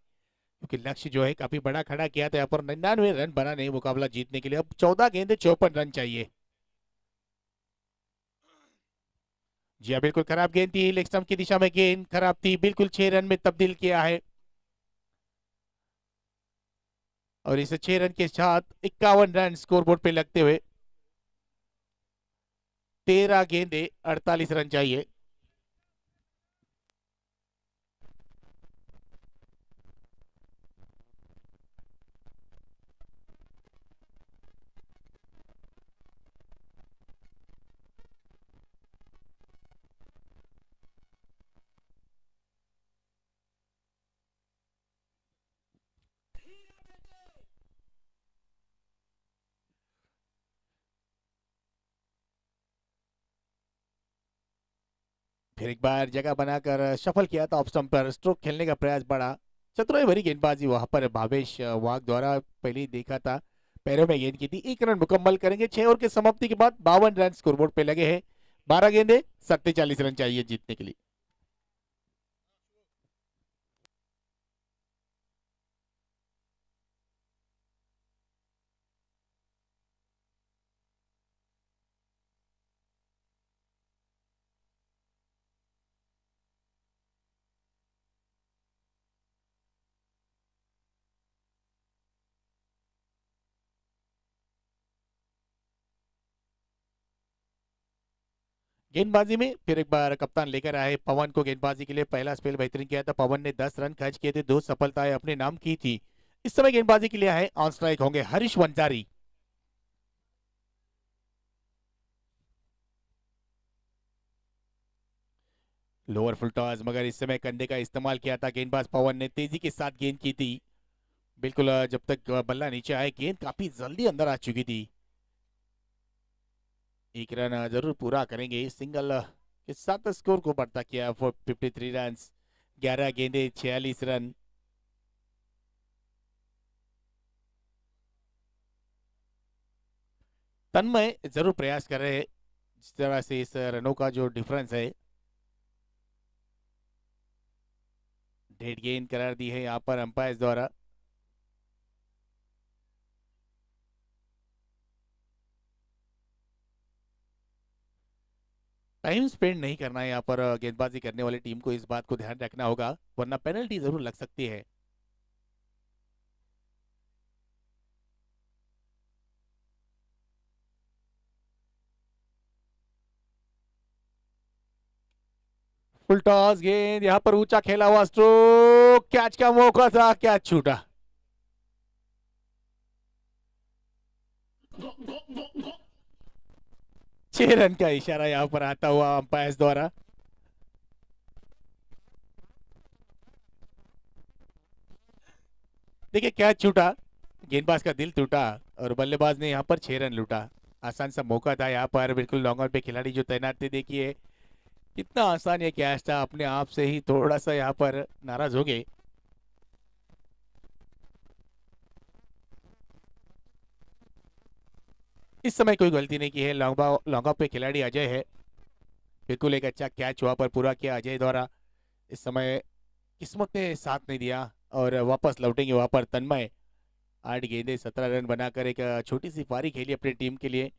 क्योंकि लक्ष्य जो है काफी बड़ा खड़ा किया था यहाँ पर। 99 रन बना नहीं मुकाबला जीतने के लिए। अब 14 गेंदे 54 रन चाहिए। जी हाँ, बिल्कुल खराब गेंद थी, लेग स्टंप की दिशा में गेंद खराब थी, बिल्कुल 6 रन में तब्दील किया है। और इसे 6 रन के साथ 51 रन स्कोरबोर्ड पे लगते हुए 13 गेंदे 48 रन चाहिए। फिर एक बार जगह बनाकर शफल किया था ऑफ स्टंप पर, स्ट्रोक खेलने का प्रयास बढ़ा। चतुराई भरी गेंदबाजी वहां पर भावेश वाघ द्वारा पहले ही देखा था। पैरों में गेंद की थी, 1 रन मुकम्मल करेंगे। 6 ओवर की समाप्ति के बाद 52 रन स्कोरबोर्ड पे लगे हैं। 12 गेंदे 47 रन चाहिए जीतने के लिए। गेंदबाजी में फिर एक बार कप्तान लेकर आए पवन को गेंदबाजी के लिए। पहला स्पेल बेहतरीन किया था पवन ने, 10 रन खर्च किए थे, 2 सफलताएं अपने नाम की थी। इस समय गेंदबाजी के लिए आए, ऑन स्ट्राइक होंगे Harish Vanjari. Lower full toss, मगर इस समय कंधे का इस्तेमाल किया था गेंदबाज पवन ने, तेजी के साथ गेंद की थी। बिल्कुल जब तक बल्ला नीचे आए गेंद काफी जल्दी अंदर आ चुकी थी। 1 रन जरूर पूरा करेंगे, सिंगल के साथ स्कोर को बढ़ता किया 53 रन। 11 गेंदे 46 रन। तन्मय जरूर प्रयास कर रहे हैं, जिस तरह से इस रनों का जो डिफरेंस है, डेड गेंद करार दी है यहाँ पर अंपायर द्वारा। टाइम स्पेंड नहीं करना है यहाँ पर गेंदबाजी करने वाली टीम को, इस बात को ध्यान रखना होगा, वरना पेनल्टी जरूर लग सकती है। फुल टॉस गेंद यहाँ पर ऊंचा खेला हुआ स्ट्रोक, कैच का मौका था, कैच छूटा। छह रन का इशारा यहाँ पर आता हुआ अंपायर द्वारा। देखिए कैच छूटा, गेंदबाज का दिल टूटा और बल्लेबाज ने यहाँ पर 6 रन लूटा। आसान सा मौका था यहाँ पर, बिल्कुल लॉन्ग ऑन पे खिलाड़ी जो तैनात थे, देखिए कितना आसान ये कैच था, अपने आप से ही थोड़ा सा यहाँ पर नाराज हो गए। इस समय कोई गलती नहीं की है, लॉन्ग ऑफ पे खिलाड़ी अजय है। बिल्कुल एक अच्छा कैच वहां पर पूरा किया अजय द्वारा। इस समय किस्मत ने साथ नहीं दिया और वापस लौटेंगे वहां पर तन्मय। 8 गेंदे 17 रन बनाकर एक छोटी सी पारी खेली अपनी टीम के लिए।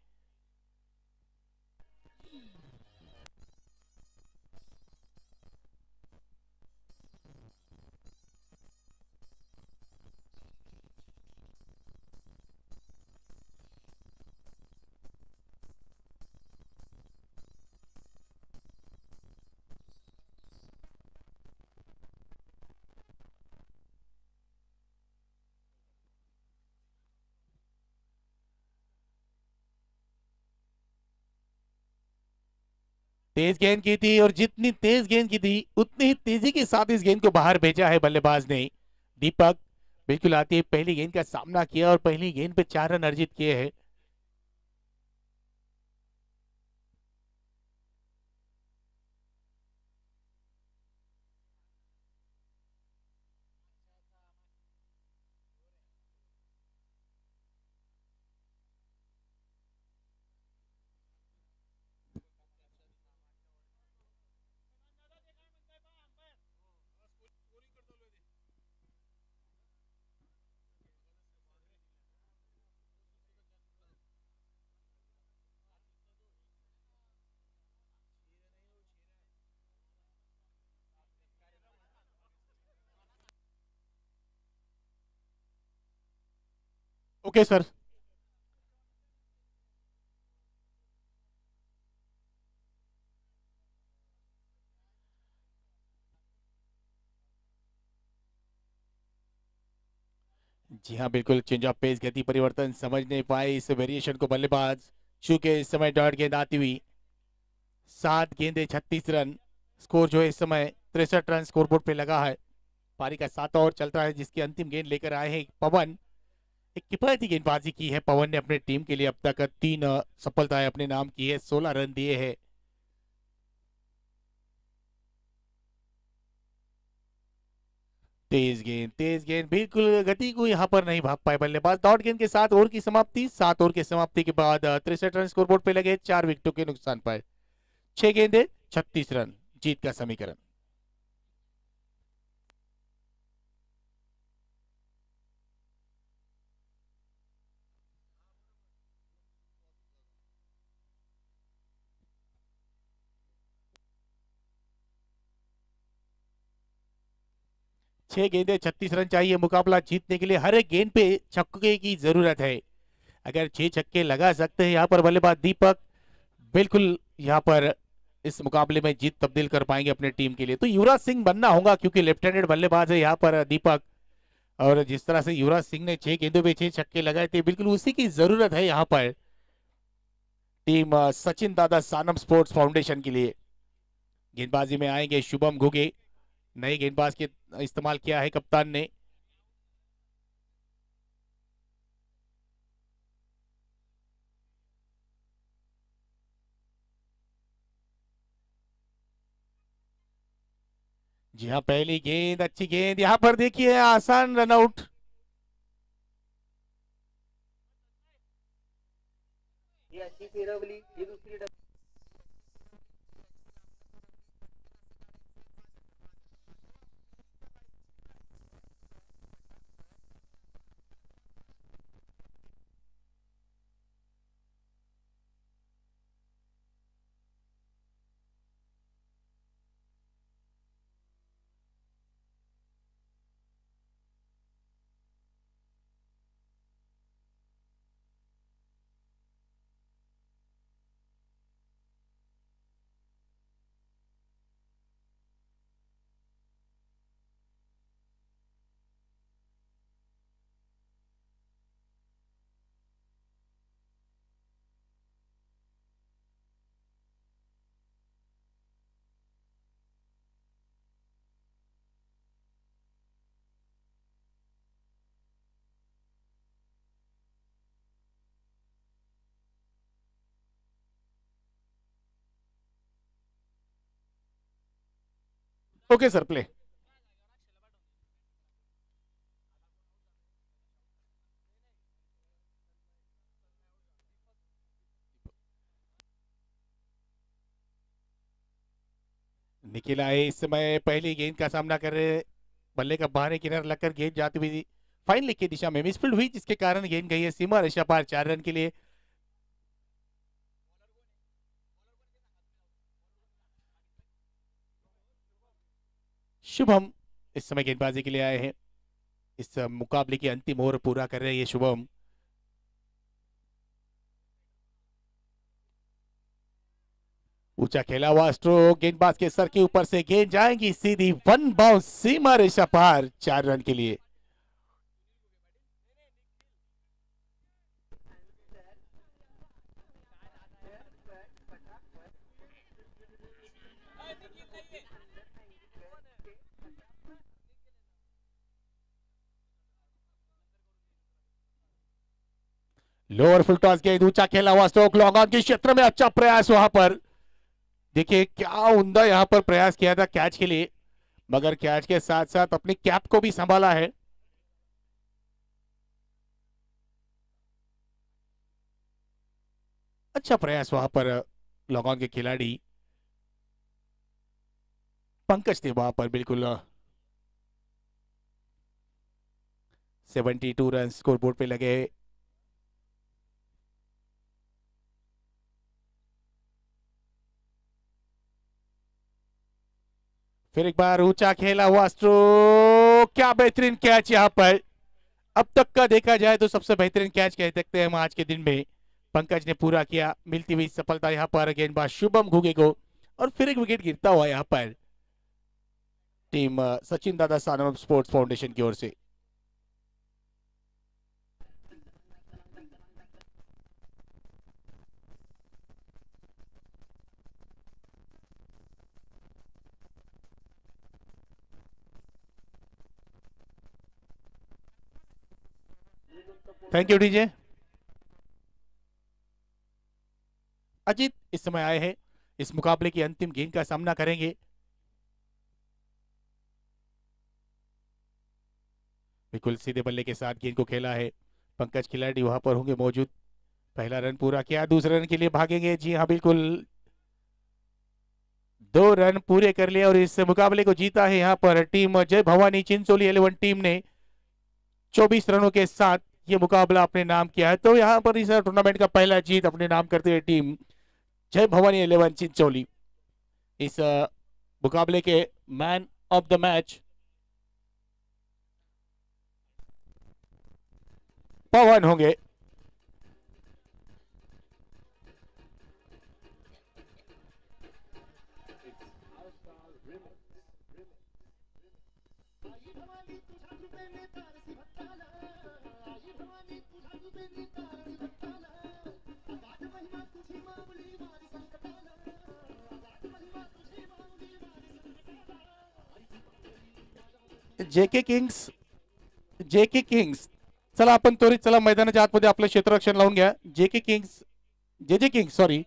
तेज गेंद की थी और जितनी तेज गेंद की थी उतनी ही तेजी के साथ इस गेंद को बाहर भेजा है बल्लेबाज ने। दीपक बिल्कुल आती है पहली गेंद का सामना किया और पहली गेंद पे 4 रन अर्जित किए हैं। Okay sir. जी हाँ बिल्कुल, चेंज ऑफ पेस गति परिवर्तन समझ नहीं पाए इस वेरिएशन को बल्लेबाज। चूंकि इस समय डॉट गेंद आती हुई 7 गेंदे 36 रन, स्कोर जो है इस समय 63 रन स्कोरबोर्ड पे लगा है। पारी का 7 ओवर चलता है जिसकी अंतिम गेंद लेकर आए हैं पवन। एक किफायती गेंदबाजी की है पवन ने अपने टीम के लिए, अब तक 3 सफलताएं अपने नाम की है, 16 रन दिए हैं। तेज गेंद बिल्कुल गति को यहाँ पर नहीं भाग पाए बल्लेबाज। डॉट गेंद के साथ ओवर की समाप्ति, 7 ओवर की समाप्ति के बाद 63 रन स्कोरबोर्ड पे लगे 4 विकेटों के नुकसान पर। 6 गेंदे 36 रन, जीत का समीकरण। छह गेंदे 36 रन चाहिए मुकाबला जीतने के लिए। हर एक गेंद पे छक्के की जरूरत है। अगर 6 छक्के लगा सकते हैं यहाँ पर बल्लेबाज दीपक, बिल्कुल यहाँ पर इस मुकाबले में जीत तब्दील कर पाएंगे अपने टीम के लिए। तो युवराज सिंह बनना होगा क्योंकि लेफ्ट हैंडेड बल्लेबाज है यहाँ पर दीपक, और जिस तरह से युवराज सिंह ने 6 गेंदों पे 6 छक्के लगाए थे, बिल्कुल उसी की जरूरत है यहाँ पर टीम सचिन दादा सानम स्पोर्ट्स फाउंडेशन के लिए। गेंदबाजी में आएंगे शुभम घुगे, नए गेंदबाज के इस्तेमाल किया है कप्तान ने। जी हाँ, पहली गेंद अच्छी गेंद, यहाँ पर देखिए आसान run out. Okay sir, play. Nikhil आए इस समय पहली गेंद का सामना कर रहे, बल्ले का बाहरी किनारा लगकर गेंद जाती हुई फाइन लेग की दिशा में मिसफील्ड हुई, जिसके कारण गेंद गई है सीमा रेखा पार 4 रन के लिए। शुभम इस समय गेंदबाजी के लिए आए हैं। इस मुकाबले की अंतिम ओवर पूरा कर रहे हैं ये शुभम। ऊंचा खेला हुआ स्ट्रोक, गेंदबाज के सर के ऊपर से गेंद जाएगी सीधी, वन बाउंस सीमा रेखा पार 4 रन के लिए। लोअर फुल टॉस गेंद ऊंचा खेला हुआ स्ट्रोक लॉन्ग ऑन के क्षेत्र में अच्छा प्रयास वहां पर। देखिए क्या उम्दा यहां पर प्रयास किया था कैच के लिए, मगर कैच के साथ साथ अपनी कैप को भी संभाला है। अच्छा प्रयास वहां पर लॉन्ग ऑन के खिलाड़ी पंकज थे वहां पर बिल्कुल 72 रन स्कोर बोर्ड पे लगे। फिर एक बार ऊंचा खेला हुआ स्ट्रोक, क्या बेहतरीन कैच यहां पर। अब तक का देखा जाए तो सबसे बेहतरीन कैच कह सकते हैं हम आज के दिन में। पंकज ने पूरा किया, मिलती हुई सफलता यहां पर गेंदबाज शुभम घुगे को। और फिर एक विकेट गिरता हुआ यहां पर team Sachin Dada Sanav sports foundation की ओर से। Thank you DJ. अजीत इस समय आए हैं, इस मुकाबले की अंतिम गेंद का सामना करेंगे। बिल्कुल सीधे बल्ले के साथ गेंद को खेला है, पंकज खिलाड़ी वहां पर होंगे मौजूद। पहला रन पूरा किया, दूसरे रन के लिए भागेंगे। जी हाँ बिल्कुल, 2 रन पूरे कर लिए और इस मुकाबले को जीता है यहाँ पर टीम जय भवानी चिंचोली 11 टीम ने 24 रनों के साथ ये मुकाबला अपने नाम किया है। तो यहाँ पर इस टूर्नामेंट का पहला जीत अपने नाम करते हुए टीम जय भवानी 11 चिंचोली इस मुकाबले के मैन ऑफ द मैच पवन होंगे। जेके किंग्स चला आपण त्वरित चला मैदानाच्या आतमध्ये आपलं क्षेत्ररक्षण लावून घ्या। जेके किंग्स जे जे किंग्स सॉरी